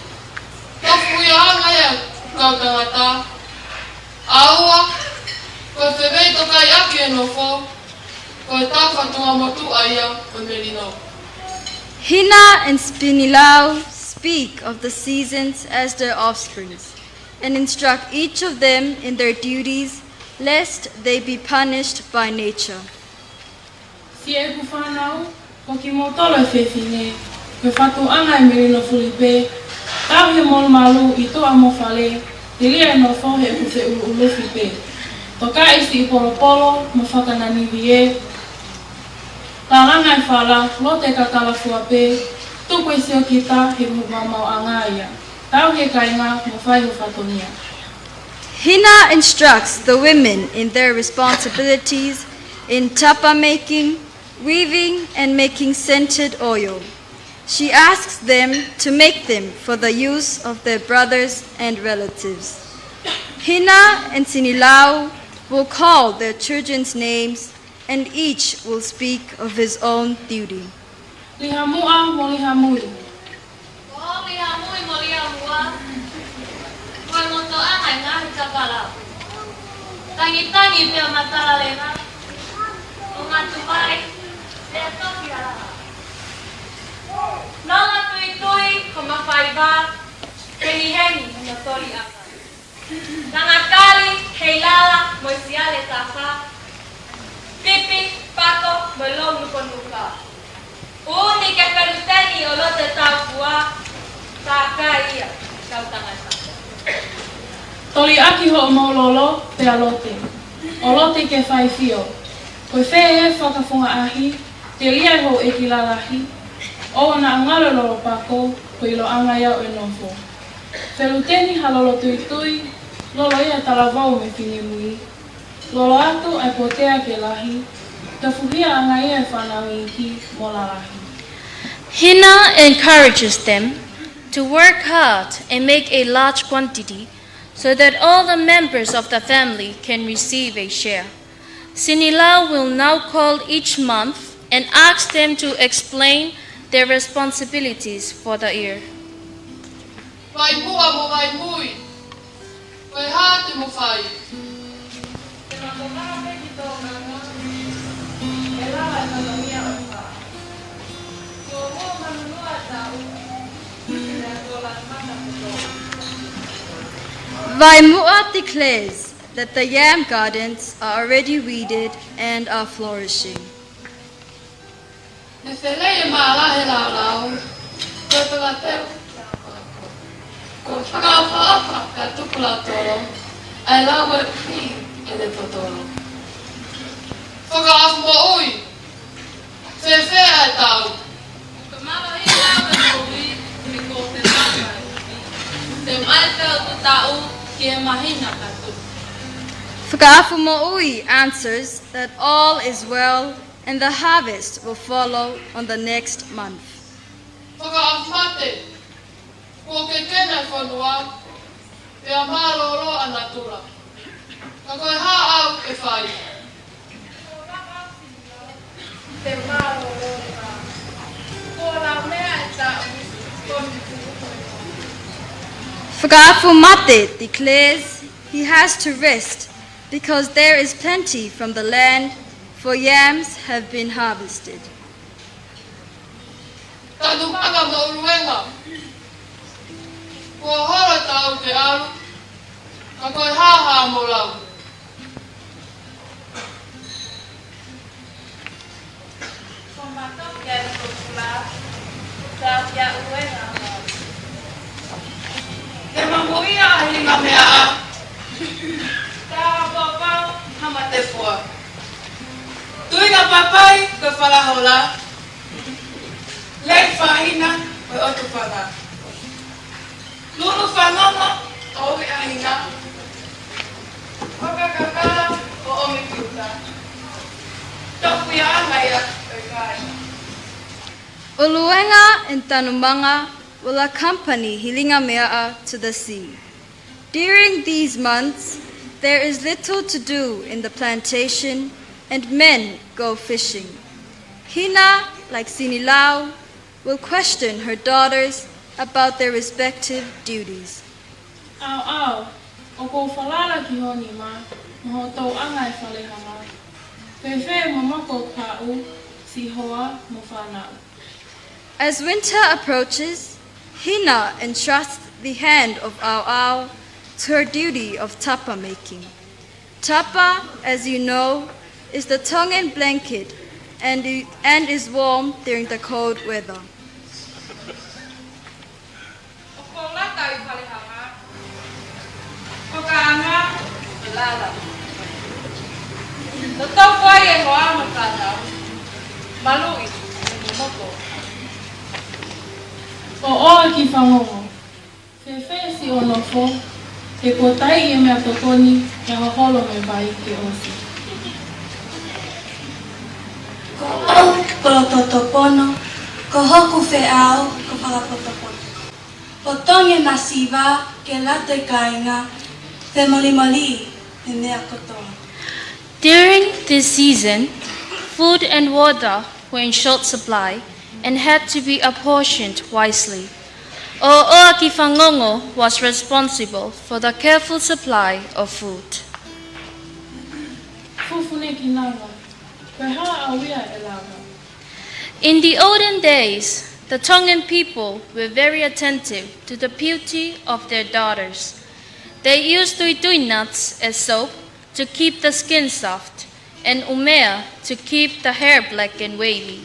tofu ia hanga ea kau tangata. Aua, koe whewei tokai ake no whō, koe tāwhatua motu aia o merino. Hina and Spinilau speak of the seasons as their offsprings and instruct each of them in their duties, lest they be punished by nature. Si e ku whanau, ko ki mō tolo e whewhine, koe whatuanga e merino Filipe, tau he mol malu I toa mo whale, te lia e no whō he ku whe ulufi pe. Toka isi I poropolo, mo whakananiwi e, tā ranga I whala, lo te kakalafua pe, tuku e seo ki tā he mumamau anga ia. Tau he kainga mo whai ho whatonia. Hina instructs the women in their responsibilities in tapa making, weaving, and making scented oil. She asks them to make them for the use of their brothers and relatives. Hina and Sinilau will call their children's names, and each will speak of his own duty. Lihamua mo lihamui. Oh, lihamui mo lihamua. Koe moto angai ngahi kakala. Tangi-tangi pia matala lena. O ngā tupai, te toki ara. Nā ngā tui-tui, ko mawhaiwa, heni-heni, mo tori aka. Nā ngā kali, hei lala, mo isiale tāwha. Pipi, pako, mo lo nuko nuka. Uni ke peruteni o lo te tāpua. Tākai ia, kau tangata. Toli aki ho maulolo pe alote. Olote ke whai fio. Koe whee e whakafunga ahi, te lia ho e ki lalahi. O na angalo lolo pako, koe ilo anga iau e nofo. Wheluteni halolo tui tui, lolo ia talavau me whini mui. Lolo atu ai potea ke lahi, ka fuhia anga ia e whanau inki mo lalahi. Hina encourages them to work hard and make a large quantity so that all the members of the family can receive a share. Sinila will now call each month and ask them to explain their responsibilities for the year. Vai mua mo vai mui. Vai hati mo fai. Te matokara pe ki tō nganga, e lawa e kalamia o wha. Ko mo manunua tau, e rea tōla mata puto. Vaimua declares that the yam gardens are already weeded and are flourishing. Ne whelei e maalahe lau lau. Ko Tongatapu. Ko whakawhaafa ka tukula toro. Ai lau e pi e le potoro. Whakaafu mo ui. Whewhe ai tau. Ka mala i lau e ui, me ko te maka e ui. Te mai tau te tau, ki e mahina ka tu. Whakaafumo'ui answers that all is well and the harvest will follow on the next month. Whakaafu mate. Ko ke kena whanua. Pea mālolo ana tura. Ka koe hā au e whai. Te maro lora. Ko la mea e tau, koni kuku. Whakaafumate declares he has to rest because there is plenty from the land, for yams have been harvested. Tanu paka mo uruenga. Ko hora tau te alu. Ka koe hāhā mo lau. Ko matau kia e kukula, tau kia uenga mau. He mamuia a hinga mea a. Tau papau, Hama te fua. Tuinga papai koe whalahola. Lei whahina koe otu whala. Lulu whanonga o he ahinga. Whakakakala o omi kiuta. Toku ia angaia koe kai. Uluenga and Tanumanga will accompany Hilinga Mea'a to the sea. During these months, there is little to do in the plantation and men go fishing. Hina, like Sinilau, will question her daughters about their respective duties. Au au, o ko whalala ki honi ma, mo tau anga e whalehanga. Whewhe mamako kau, si hoa mo whanau. As winter approaches, Hina entrusts the hand of Au Au to her duty of tapa making. Tapa, as you know, is the Tongan blanket and is warm during the cold weather. o ko lata i whalehanga. Ko ka anga, e lala. No tau whai e hoa ma tātau. Malui, e moko. O oa ki whangongo. Whewhe si o nofo, e ko tai e mea tokoni, e haholo me vai ke osi. Ko au polototopono, ko hoku wheao, ko whakapotopono. Po tonge masiva, ke lato i kainga, te molimoli, e mea kotoa. During this season, food and water were in short supply and had to be apportioned wisely. O'Oaki Fangongo was responsible for the careful supply of food. Fufune ki nanga, koe haa awia e lawa. In the olden days, the Tongan people were very attentive to the beauty of their daughters. They used tuitui nuts as soap to keep the skin soft, and umea to keep the hair black and wavy.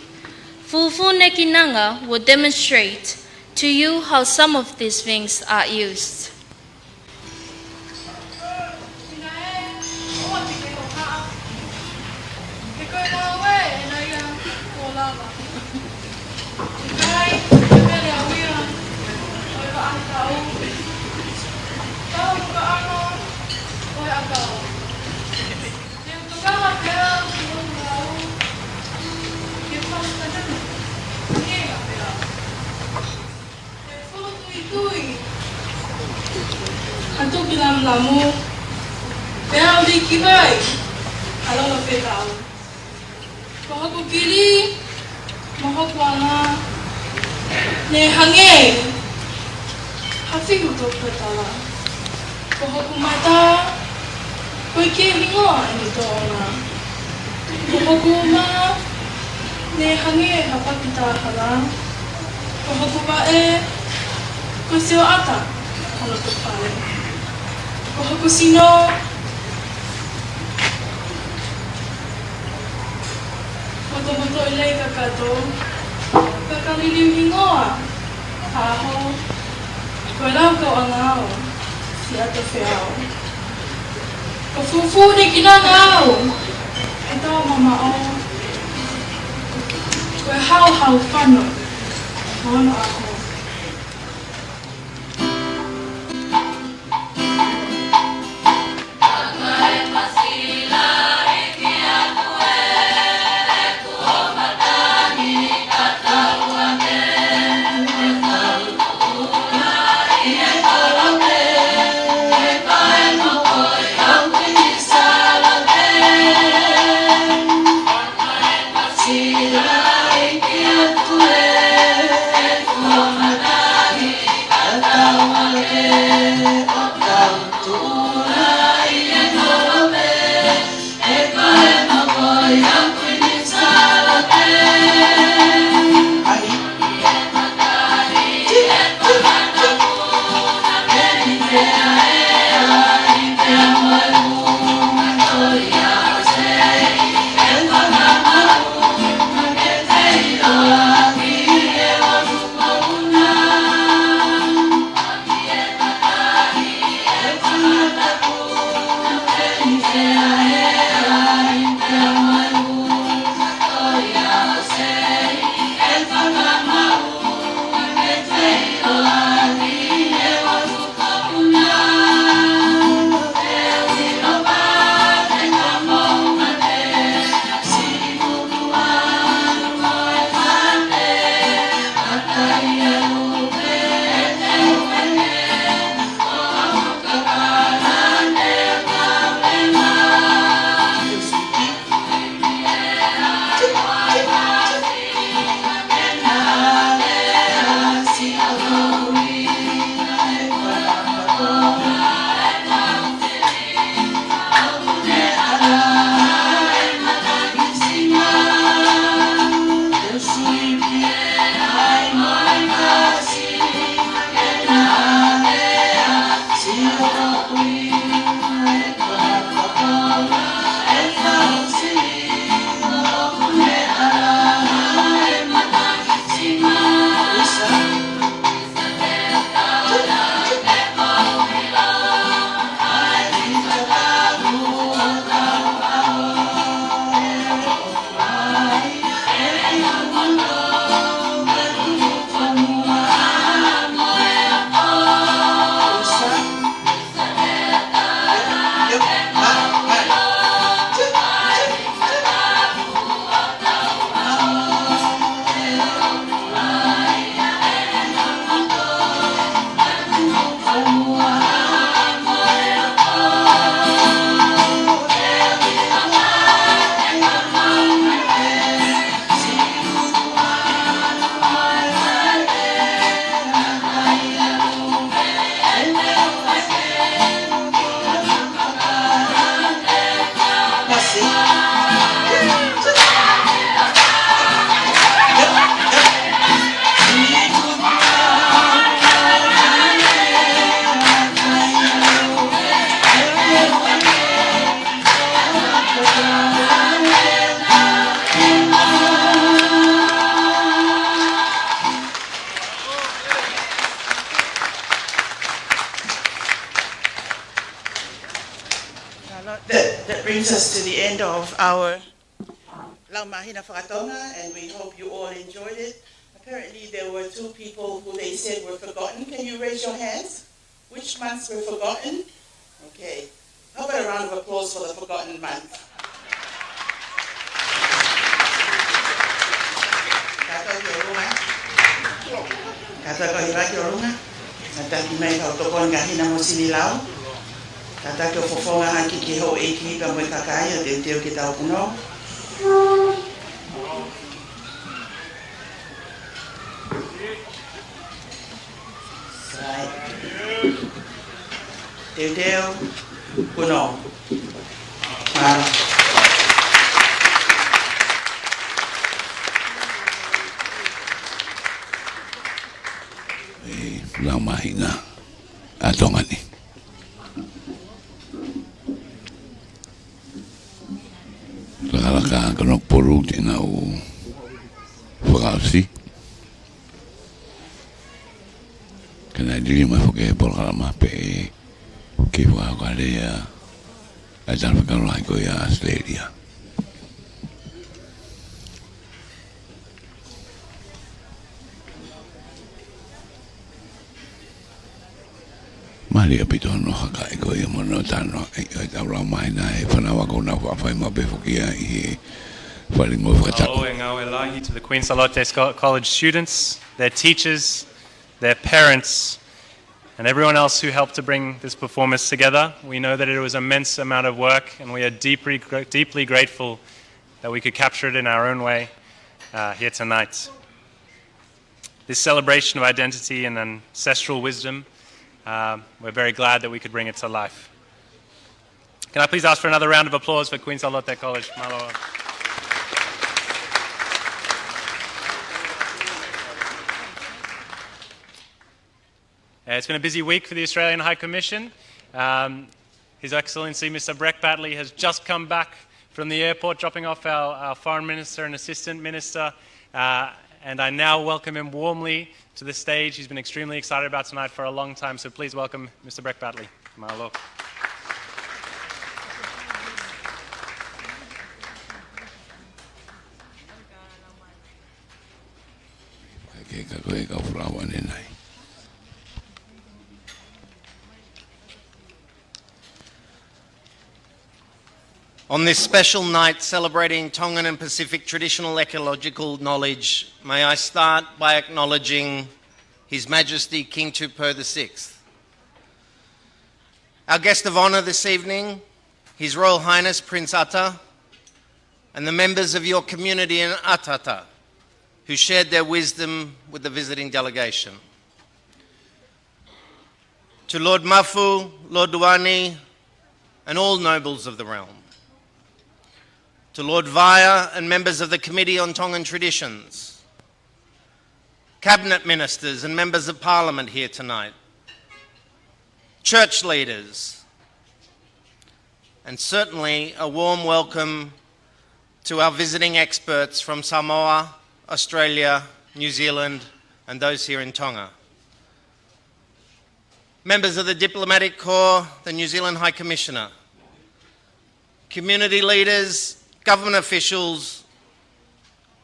Fufune Kinanga would demonstrate to you how some of these things are used. Hantu bilang lamu, beau di kibai, kalau lebih tahu. Bahwa ku kiri, mahu kuana, ne hange, hafi untuk bertala. Bahwa ku mata, ku hingo ini doa. Bahwa ku ma, ne hange apa kita halang. Bahwa ku bae, ku sio ata, kalau terpaling. Bahwa ku sino, foto-foto ilai kakato, kakaliliw hingoa, haho, kuelau kau angao, si ato feao. Kafufu ni kinangao, ito mamao, kue hau fano, mono ako. Sila That brings us to the end of our Laumahina Whakatonga, and we hope you all enjoyed it. Apparently there were 2 people who they said were forgotten. Can you raise your hands? Which months were forgotten? Okay. How about a round of applause for the forgotten months? Kata ko hira ki orunga. Kata ki mai kau tokon kahina mo sinilau. Kata ki o fofonga haki ki ho eiki ka mo kakai o te teo ki tau puno. Teo puno. Mara. Laumahina a Tonga ni. Lakalaka kanok poru tina u whakasi. Kana diri mai whake polkalama pe ki whakarea a tarwhakarohai ko ia Australia. Maria pitono haka iko ia mono tano ai taura mai na e whanawa ko na whawhai mabe whakia i whalingo whakatako. Following our elahi to the Queen Charlotte College students, their teachers, their parents, and everyone else who helped to bring this performance together. We know that it was an immense amount of work, and we are deeply grateful that we could capture it in our own way here tonight. This celebration of identity and ancestral wisdom, we're very glad that we could bring it to life. Can I please ask for another round of applause for Queen Charlotte College? Maloa. It's been a busy week for the Australian High Commission. His Excellency Mr. Breck Batley has just come back from the airport, dropping off our Foreign Minister and Assistant Minister, and I now welcome him warmly to the stage. He's been extremely excited about tonight for a long time, so please welcome Mr. Breck Batley. Mahalo. On this special night celebrating Tongan and Pacific traditional ecological knowledge, may I start by acknowledging His Majesty King Tupou VI. Our guest of honour this evening, His Royal Highness Prince Ata, and the members of your community in Atata, who shared their wisdom with the visiting delegation. To Lord Mafu, Lord Duani, and all nobles of the realm. To Lord Vaya and members of the Committee on Tongan Traditions, Cabinet Ministers and members of Parliament here tonight, church leaders, and certainly a warm welcome to our visiting experts from Samoa, Australia, New Zealand, and those here in Tonga. Members of the Diplomatic Corps, the New Zealand High Commissioner, community leaders, government officials,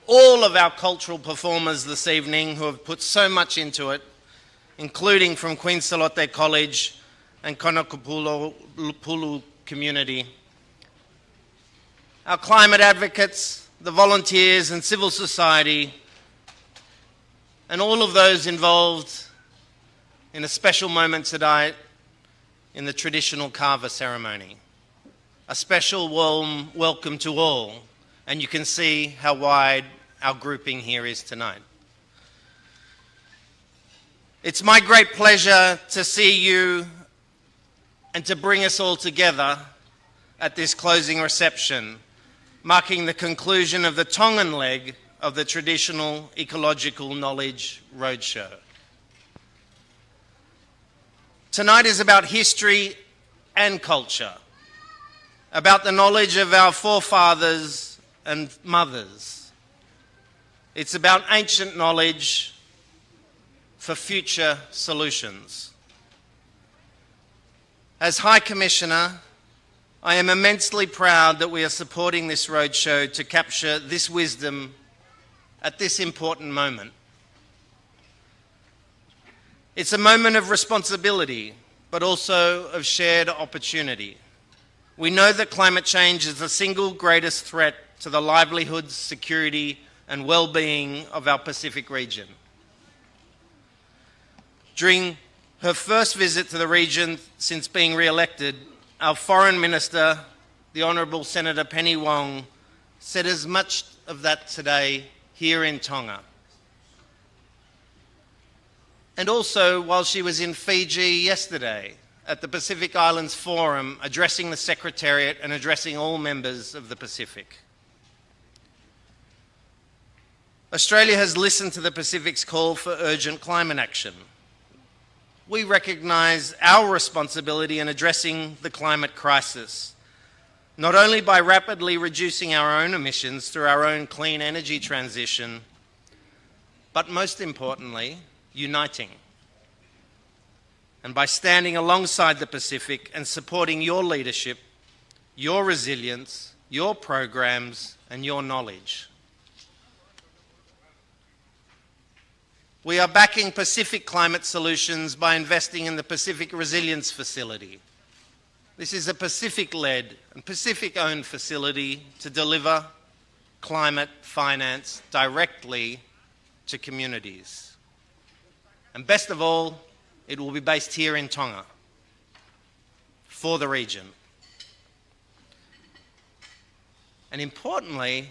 all of our cultural performers this evening who have put so much into it, including from Queen Charlotte College and Konakapulu community. Our climate advocates, the volunteers and civil society, and all of those involved in a special moment tonight in the traditional kava ceremony. A special warm welcome to all, and you can see how wide our grouping here is tonight. It's my great pleasure to see you and to bring us all together at this closing reception, marking the conclusion of the Tongan leg of the traditional Ecological Knowledge Roadshow. Tonight is about history and culture, about the knowledge of our forefathers and mothers. It's about ancient knowledge for future solutions. As High Commissioner, I am immensely proud that we are supporting this roadshow to capture this wisdom at this important moment. It's a moment of responsibility, but also of shared opportunity. We know that climate change is the single greatest threat to the livelihoods, security, and well-being of our Pacific region. During her first visit to the region since being re-elected, our Foreign Minister, the Honourable Senator Penny Wong, said as much of that today here in Tonga. And also while she was in Fiji yesterday at the Pacific Islands Forum, addressing the Secretariat and addressing all members of the Pacific. Australia has listened to the Pacific's call for urgent climate action. We recognise our responsibility in addressing the climate crisis, not only by rapidly reducing our own emissions through our own clean energy transition, but most importantly, uniting. And by standing alongside the Pacific and supporting your leadership, your resilience, your programs, and your knowledge. We are backing Pacific climate solutions by investing in the Pacific Resilience Facility. This is a Pacific-led and Pacific-owned facility to deliver climate finance directly to communities. And best of all, it will be based here in Tonga for the region. And importantly,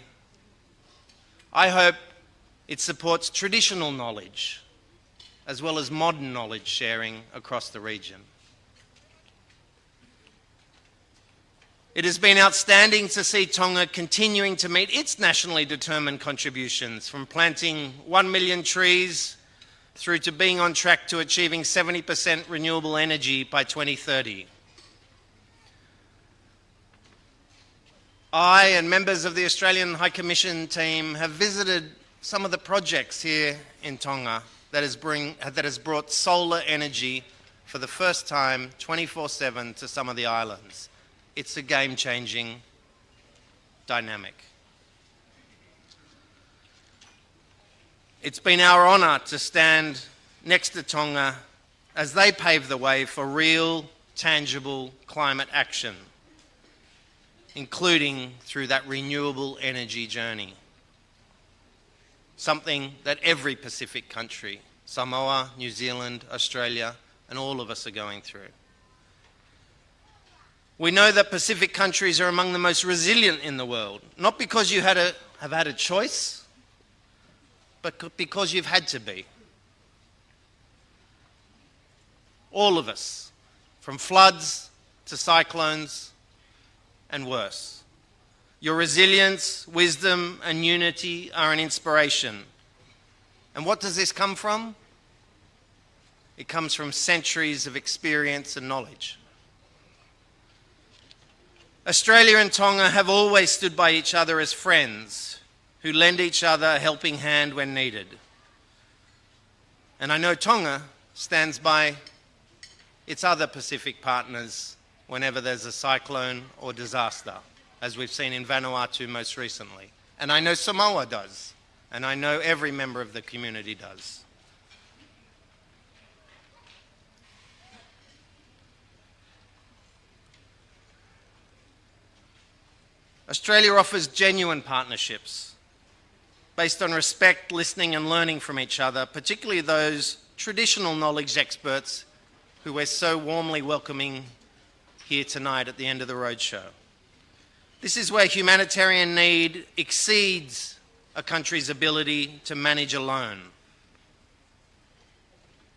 I hope it supports traditional knowledge as well as modern knowledge sharing across the region. It has been outstanding to see Tonga continuing to meet its nationally determined contributions, from planting 1 million trees through to being on track to achieving 70% renewable energy by 2030. I and members of the Australian High Commission team have visited some of the projects here in Tonga that has brought solar energy for the first time 24/7 to some of the islands. It's a game-changing dynamic. It's been our honour to stand next to Tonga as they pave the way for real, tangible climate action, including through that renewable energy journey. Something that every Pacific country, Samoa, New Zealand, Australia, and all of us are going through. We know that Pacific countries are among the most resilient in the world, not because you have had a choice, but because you've had to be. All of us, from floods to cyclones and worse. Your resilience, wisdom, and unity are an inspiration. And what does this come from? It comes from centuries of experience and knowledge. Australia and Tonga have always stood by each other as friends who lend each other a helping hand when needed. And I know Tonga stands by its other Pacific partners whenever there's a cyclone or disaster, as we've seen in Vanuatu most recently. And I know Samoa does, and I know every member of the community does. Australia offers genuine partnerships based on respect, listening and learning from each other, particularly those traditional knowledge experts who we're so warmly welcoming here tonight at the end of the roadshow. This is where humanitarian need exceeds a country's ability to manage alone.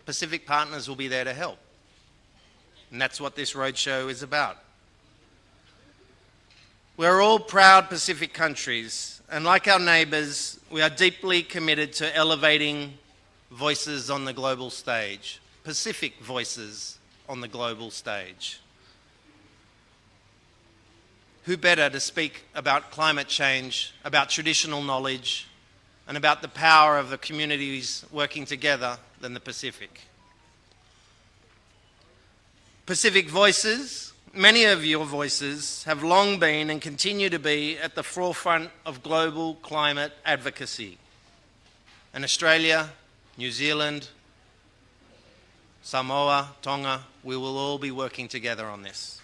Pacific partners will be there to help. And that's what this roadshow is about. We're all proud Pacific countries, and like our neighbours, we are deeply committed to elevating voices on the global stage, Pacific voices on the global stage. Who better to speak about climate change, about traditional knowledge, and about the power of the communities working together than the Pacific? Pacific voices, many of your voices have long been and continue to be at the forefront of global climate advocacy. And Australia, New Zealand, Samoa, Tonga, we will all be working together on this.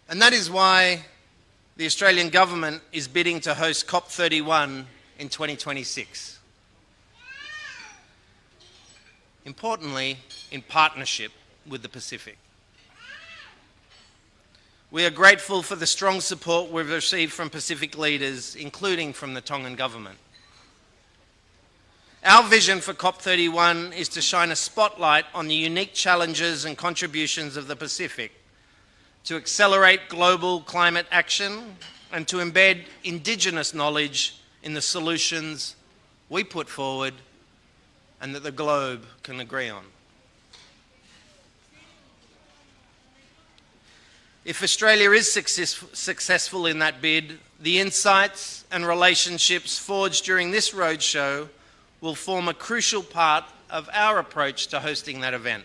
And that is why the Australian government is bidding to host COP31 in 2026. Importantly, in partnership with the Pacific. We are grateful for the strong support we've received from Pacific leaders, including from the Tongan government. Our vision for COP31 is to shine a spotlight on the unique challenges and contributions of the Pacific, to accelerate global climate action, and to embed Indigenous knowledge in the solutions we put forward and that the globe can agree on. If Australia is successful in that bid, the insights and relationships forged during this roadshow will form a crucial part of our approach to hosting that event.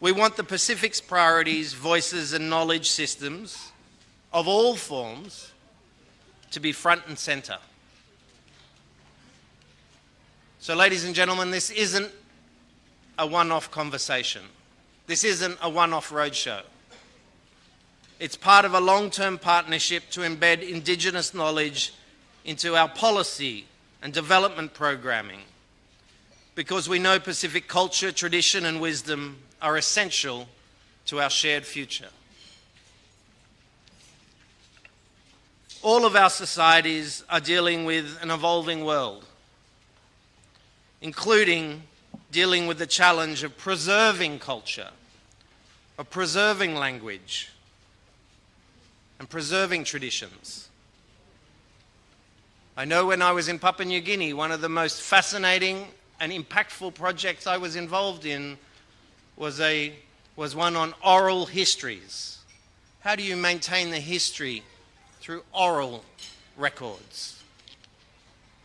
We want the Pacific's priorities, voices and knowledge systems of all forms to be front and centre. So, ladies and gentlemen, this isn't a one-off conversation. This isn't a one-off roadshow. It's part of a long-term partnership to embed Indigenous knowledge into our policy and development programming, because we know Pacific culture, tradition and wisdom are essential to our shared future. All of our societies are dealing with an evolving world, including dealing with the challenge of preserving culture, of preserving language, and preserving traditions. I know when I was in Papua New Guinea, one of the most fascinating and impactful projects I was involved in was one on oral histories. How do you maintain the history through oral records?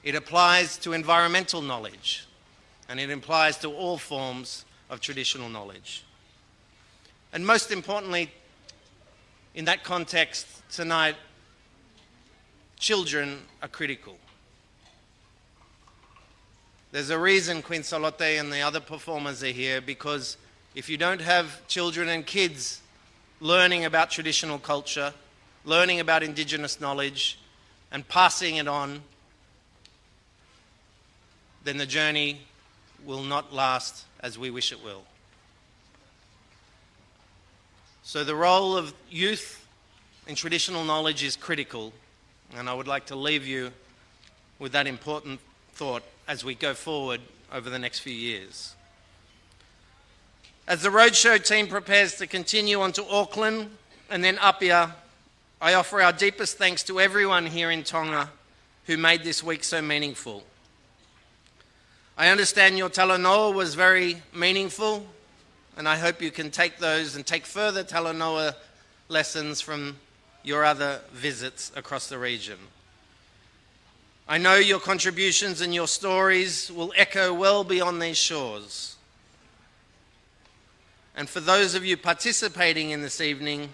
It applies to environmental knowledge, and it applies to all forms of traditional knowledge. And most importantly, in that context tonight, children are critical. There's a reason Queen Salote and the other performers are here, because if you don't have children and kids learning about traditional culture, learning about Indigenous knowledge, and passing it on, then the journey will not last as we wish it will. So the role of youth in traditional knowledge is critical, and I would like to leave you with that important thought as we go forward over the next few years. As the roadshow team prepares to continue on to Auckland and then Apia, I offer our deepest thanks to everyone here in Tonga who made this week so meaningful. I understand your talanoa was very meaningful, and I hope you can take those and take further talanoa lessons from your other visits across the region. I know your contributions and your stories will echo well beyond these shores. And for those of you participating in this evening,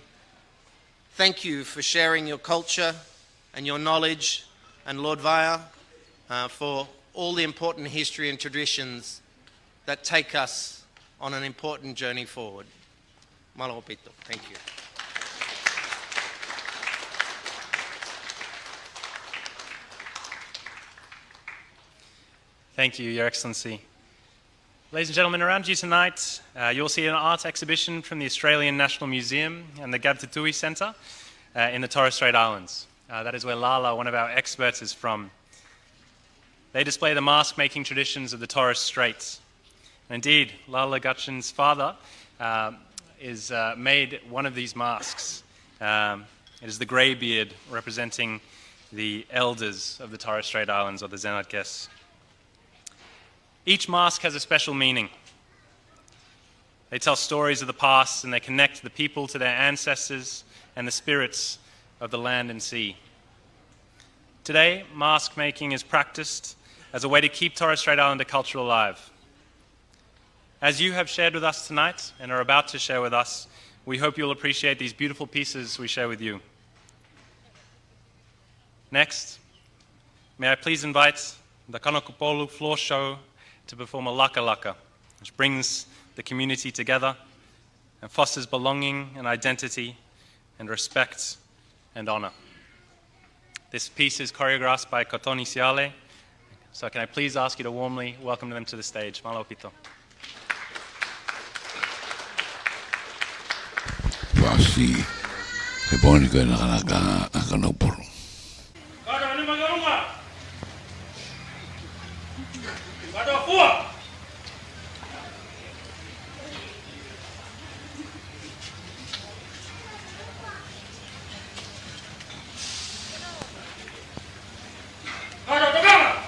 thank you for sharing your culture and your knowledge, and Lord Vaya, for all the important history and traditions that take us on an important journey forward. Malo pito. Thank you. Thank you, Your Excellency. Ladies and gentlemen, around you tonight, you'll see an art exhibition from the Australian National Museum and the Gabtatui Centre in the Torres Strait Islands. That is where Lala, one of our experts, is from. They display the mask-making traditions of the Torres Straits. And indeed, Lala Gutchin's father is made one of these masks. It is the greybeard representing the elders of the Torres Strait Islands, or the Zenat-Ges. Each mask has a special meaning. They tell stories of the past, and they connect the people to their ancestors and the spirits of the land and sea. Today, mask making is practiced as a way to keep Torres Strait Islander culture alive. As you have shared with us tonight and are about to share with us, we hope you'll appreciate these beautiful pieces we share with you. Next, may I please invite the Kanakupolu floor show to perform a laka laka, which brings the community together and fosters belonging and identity and respect and honor. This piece is choreographed by Kotoni Siale, so can I please ask you to warmly welcome them to the stage. Malo pito. Wasi, he poni ko na kalaka akanoporo. Kada ni magarunga. Kada fua. Kada tegama.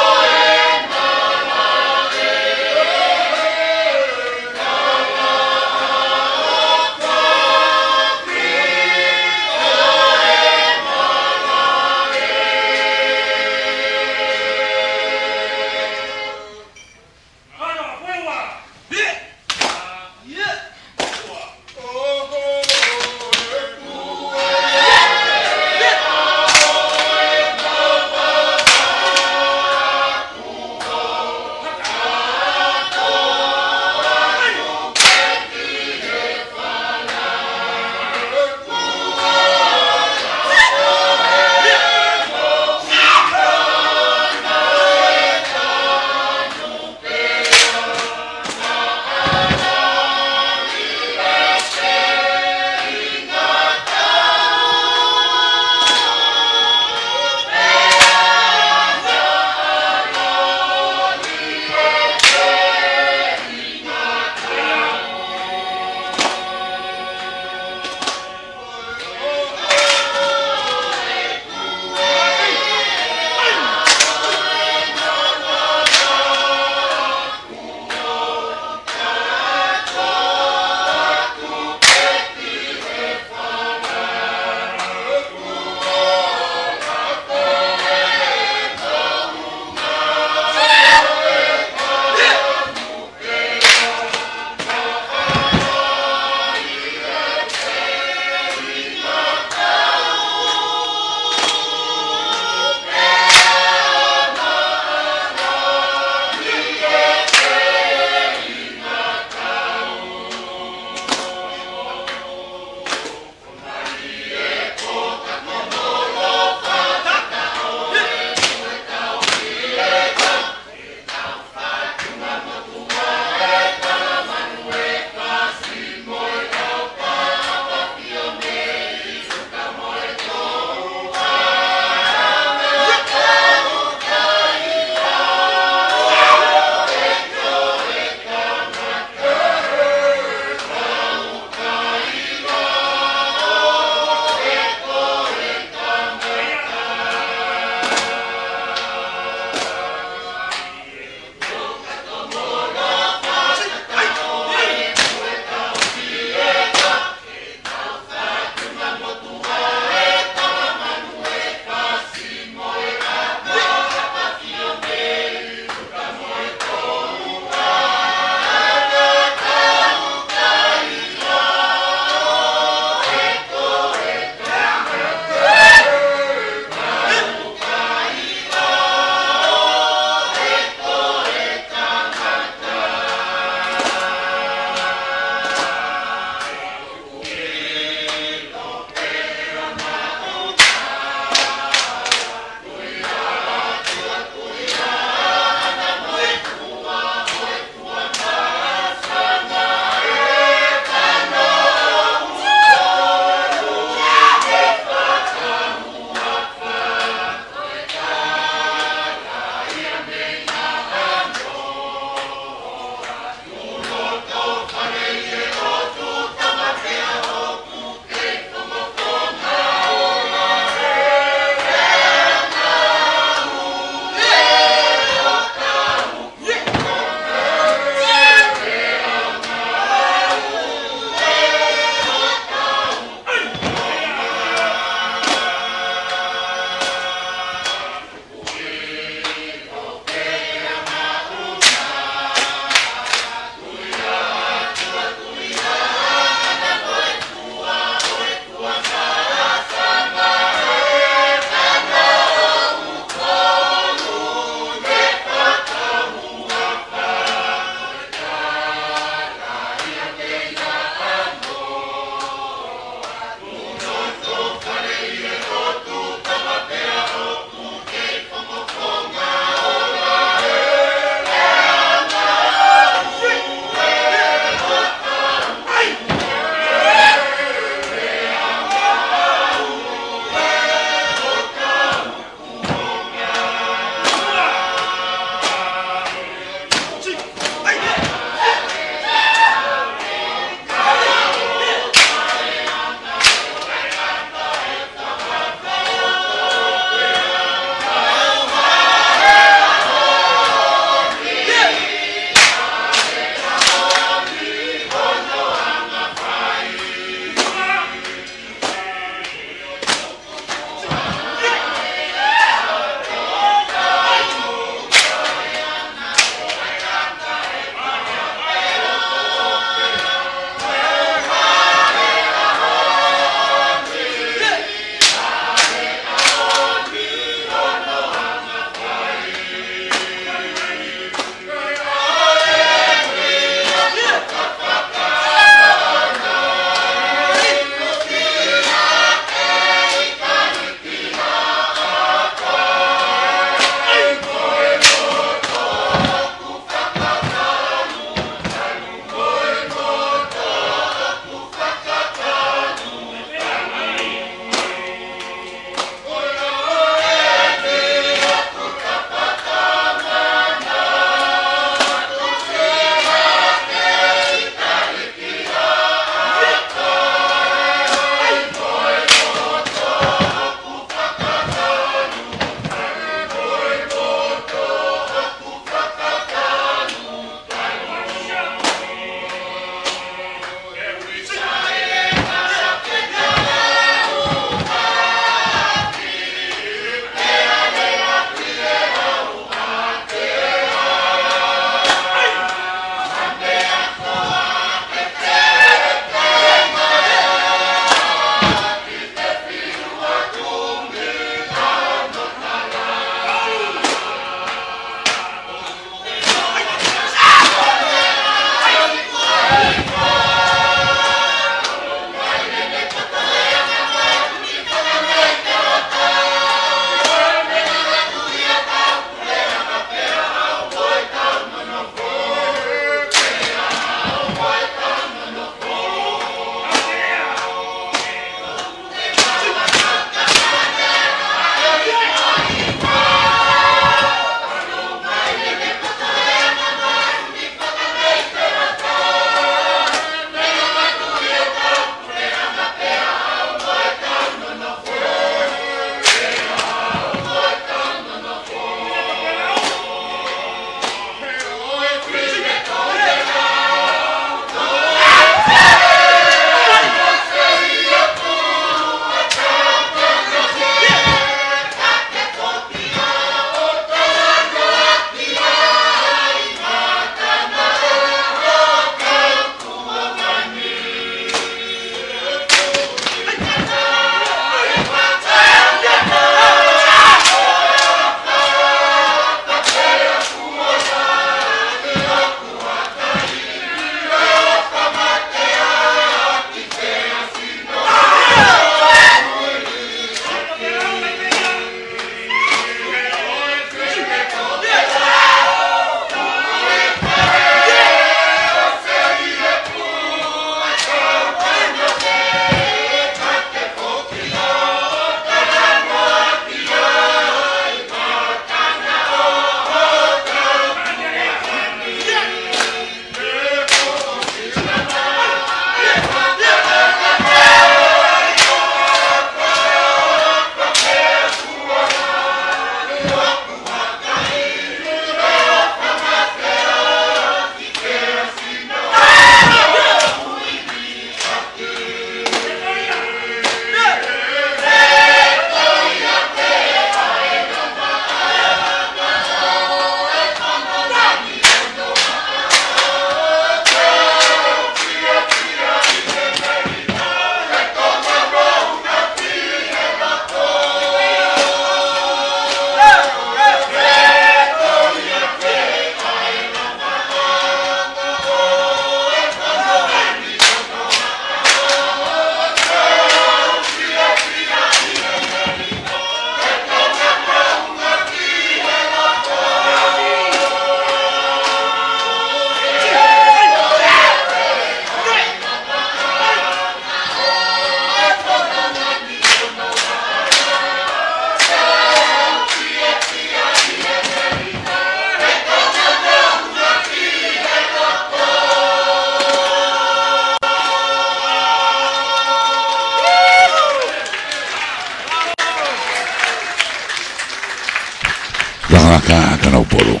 Waka kana polo.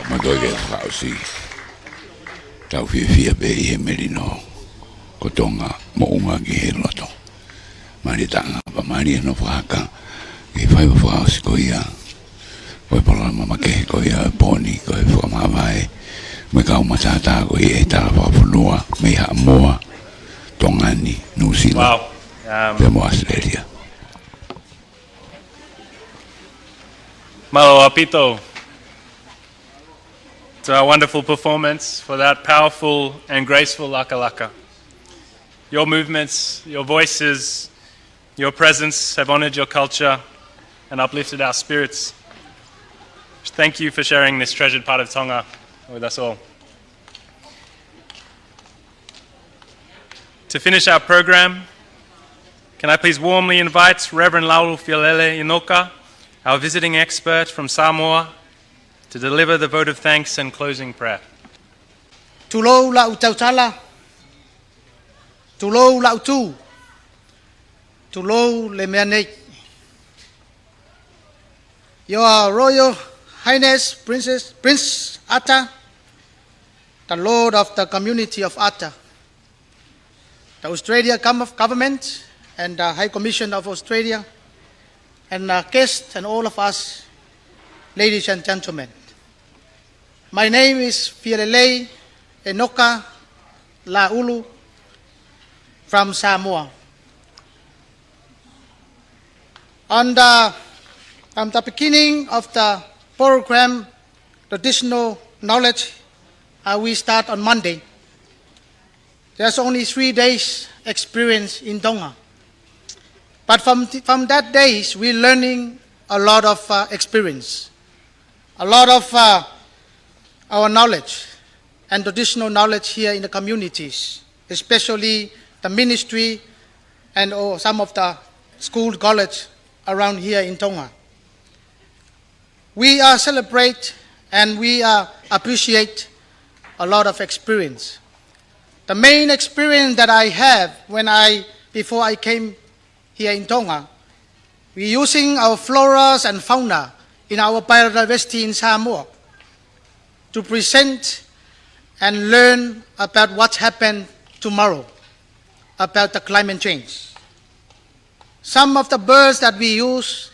Madoge hausi. Tau fia be I merino. Ko Tonga mo unga ki he loto. Mari tanga pa mari no waka. Ki fai wa hausi ko ia. Ko pala mama ke ko ia poni ko fa ma vai. Me ka matata ko ia ta fa funua me ha moa. Tongani New Zealand. Wow. Be mo Australia. Malo apito. It's a wonderful performance for that powerful and graceful laka laka. Your movements, your voices, your presence have honored your culture and uplifted our spirits. Thank you for sharing this treasured part of Tonga with us all. To finish our program, can I please warmly invite Reverend Laulu Fialele Inoka, our visiting expert from Samoa, to deliver the vote of thanks and closing prayer. Tulou la utautala, tulou la utu, tulou le meanei. Your Royal Highness Prince Atta, the Lord of the Community of Atta, the Australia Government and the High Commission of Australia, and guests and all of us, ladies and gentlemen. My name is Fialele Enoka Laulu from Samoa. On the beginning of the program, traditional knowledge, we start on Monday. There's only 3 days experience in Tonga. But from that days, we're learning a lot of experience, a lot of our knowledge and traditional knowledge here in the communities, especially the ministry and some of the school, college around here in Tonga. We celebrate and we appreciate a lot of experience. The main experience that I have before I came here in Tonga, we're using our floras and fauna in our biodiversity in Samoa to present and learn about what happened tomorrow, about the climate change. Some of the birds that we use,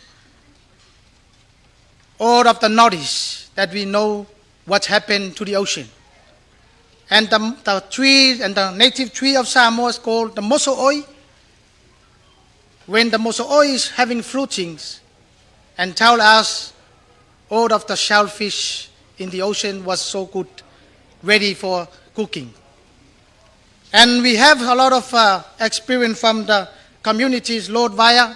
all of the notice that we know what happened to the ocean. And the tree and the native tree of Samoa is called the moso'oi. When the moso'oi is having fruitings and tell us all of the shellfish in the ocean was so good, ready for cooking. And we have a lot of experience from the communities, Lord Vaya,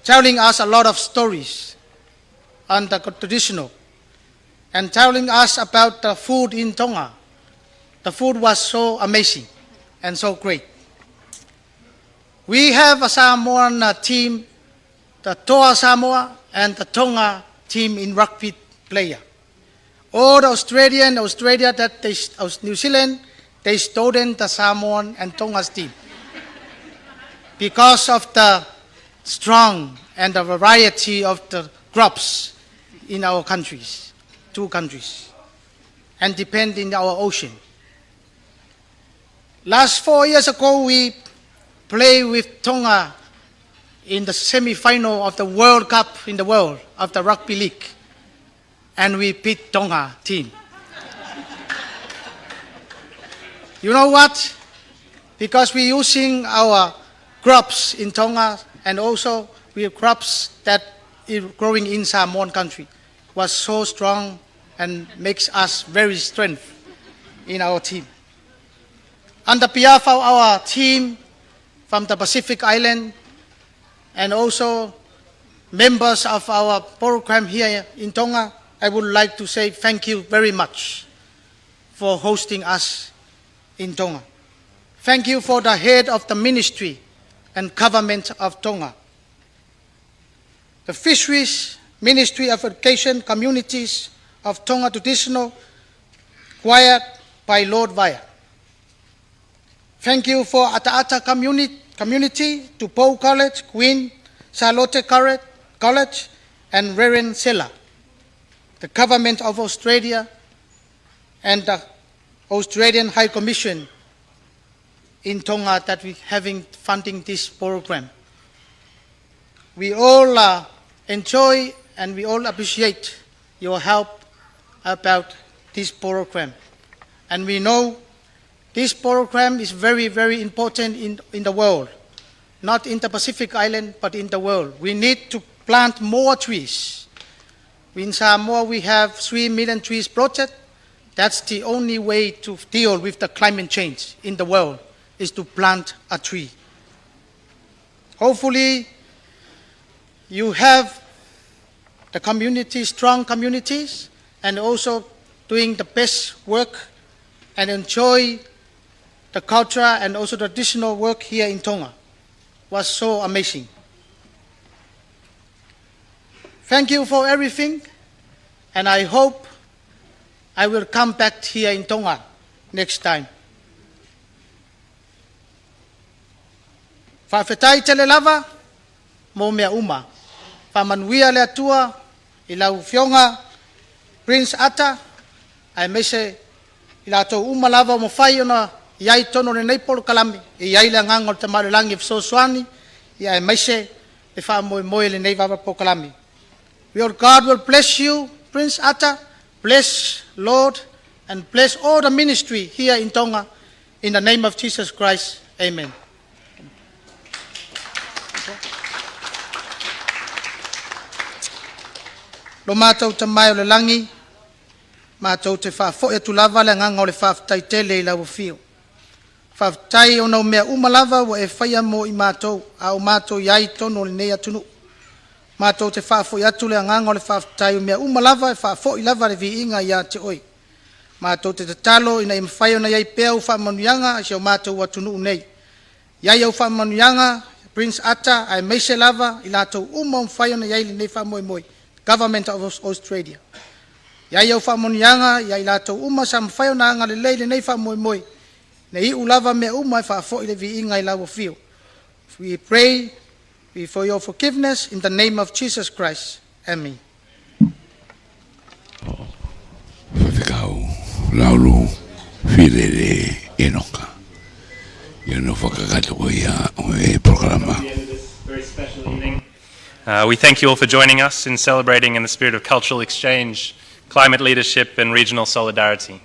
telling us a lot of stories on the traditional and telling us about the food in Tonga. The food was so amazing and so great. We have a Samoan team, the Toa Samoa and the Tonga team in rugby player. All the Australia, New Zealand, they stolen the Samoan and Tonga's team because of the strong and the variety of the crops in our countries, 2 countries, and depend in our ocean. Last 4 years ago, we played with Tonga in the semi-final of the World Cup in the world of the rugby league, and we beat Tonga team. You know what? Because we're using our crops in Tonga and also we have crops that is growing in Samoan country was so strong and makes us very strength in our team. On the behalf of our team from the Pacific Island and also members of our program here in Tonga, I would like to say thank you very much for hosting us in Tonga. Thank you for the head of the ministry and government of Tonga. The Fisheries Ministry of Education Communities of Tonga Traditional, acquired by Lord Vaya. Thank you for Ata community, Tupou College, Queen Charlotte College, and Reverend Sela, the Government of Australia and the Australian High Commission in Tonga that we having funding this program. We all enjoy and we all appreciate your help about this program. And we know this program is very, very important in the world, not in the Pacific Island, but in the world. We need to plant more trees. In Samoa, we have 3 million trees project. That's the only way to deal with the climate change in the world, is to plant a tree. Hopefully, you have the community, strong communities, and also doing the best work and enjoy the culture and also the traditional work here in Tonga. Was so amazing. Thank you for everything, and I hope I will come back here in Tonga next time. Whawhetai tele lava, mō mea uma. Whamanuia le atua, I lau whionga, Prince Ata, ai mese I lātou uma lava mo whai ona iai tono ne nei polo kalami, iai le nganga o te marelangi fsoswani, iai mese le wha Moimoi le nei vava po kalami. God will bless you, Prince Ata, bless Lord, and bless all the ministry here in Tonga, in the name of Jesus Christ. Amen. Lo mātou te mai o le langi, mātou te whaafoe tu lava le nganga o le whaafitai tele I lau whio. Whaafitai o nau mea umalava wa e whaia mo I mātou, a o mātou iai tono le nei atunu. Mātou te whaafoe atu le nganga o le whaafitai o mea umalava e whaafoe lava le vi inga ia te oi. Mātou te talo ina I mwhai o na iai pēu whaamanuyanga a si o mātou atunu nei. Iai au whaamanuyanga, Prince Ata, ai meise lava I lātou uma mwhai o na iai le nei whaamoimoi. Government of Australia. Iai au whaamonianga, iai lātou uma sa mwhai o na anga le leile nei whaamoimoi. Nei ulava mea uma I whaafoi le vi inga I lau whio. We pray for your forgiveness in the name of Jesus Christ. Amen. Whawhikau, laulu, whirere, enoka. Ia no whakakato ko ia o e programa. We thank you all for joining us in celebrating in the spirit of cultural exchange, climate leadership, and regional solidarity.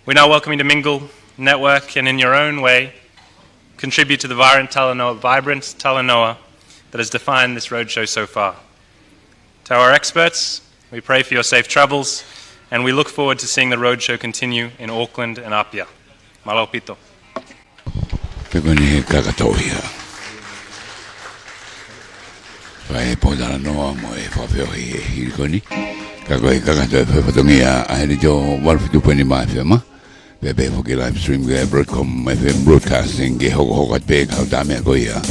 We now welcome you to mingle, network, and in your own way, contribute to the vibrant Talanoa that has defined this roadshow so far. To our experts, we pray for your safe travels, and we look forward to seeing the roadshow continue in Auckland and Apia. Malopito. Pekoni kakatohia. Vai podala noa mo e whawhiohi e hirikoni. Kakoi kakato e whawhatongia a heri jo walwhitu pweni mai whiama. Pepe whoki live stream ge BroadCom FM broadcasting ge hoko at pēk hau tāmea koia.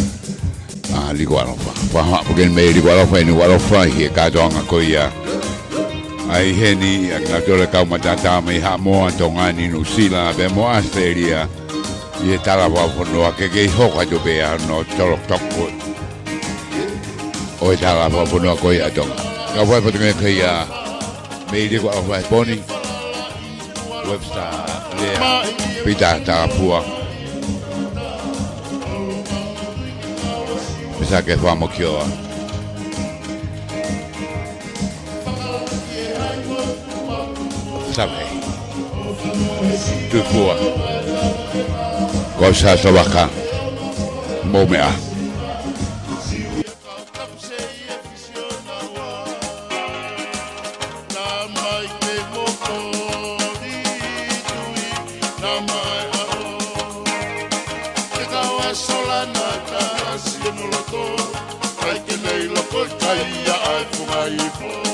Liku'alofa. Whaha poken mei Liku'alofa e Liku'alofa hi e kātoanga koia. Ai heni a katola kaumatata me ha moa Tonga ni New Zealand be mo Australia. I e tala waponoa ke kei hoko atu pēa no torok toko. O tala waponoa koia Tonga. Ka wai patunga koia mei Liku'alofa e poni. Webster lea pita Tongatapu. Bisa ke whamokioa. Sabe. Tupua. Kosa tawaka. Momea. Ai que nei loko kai ai funga I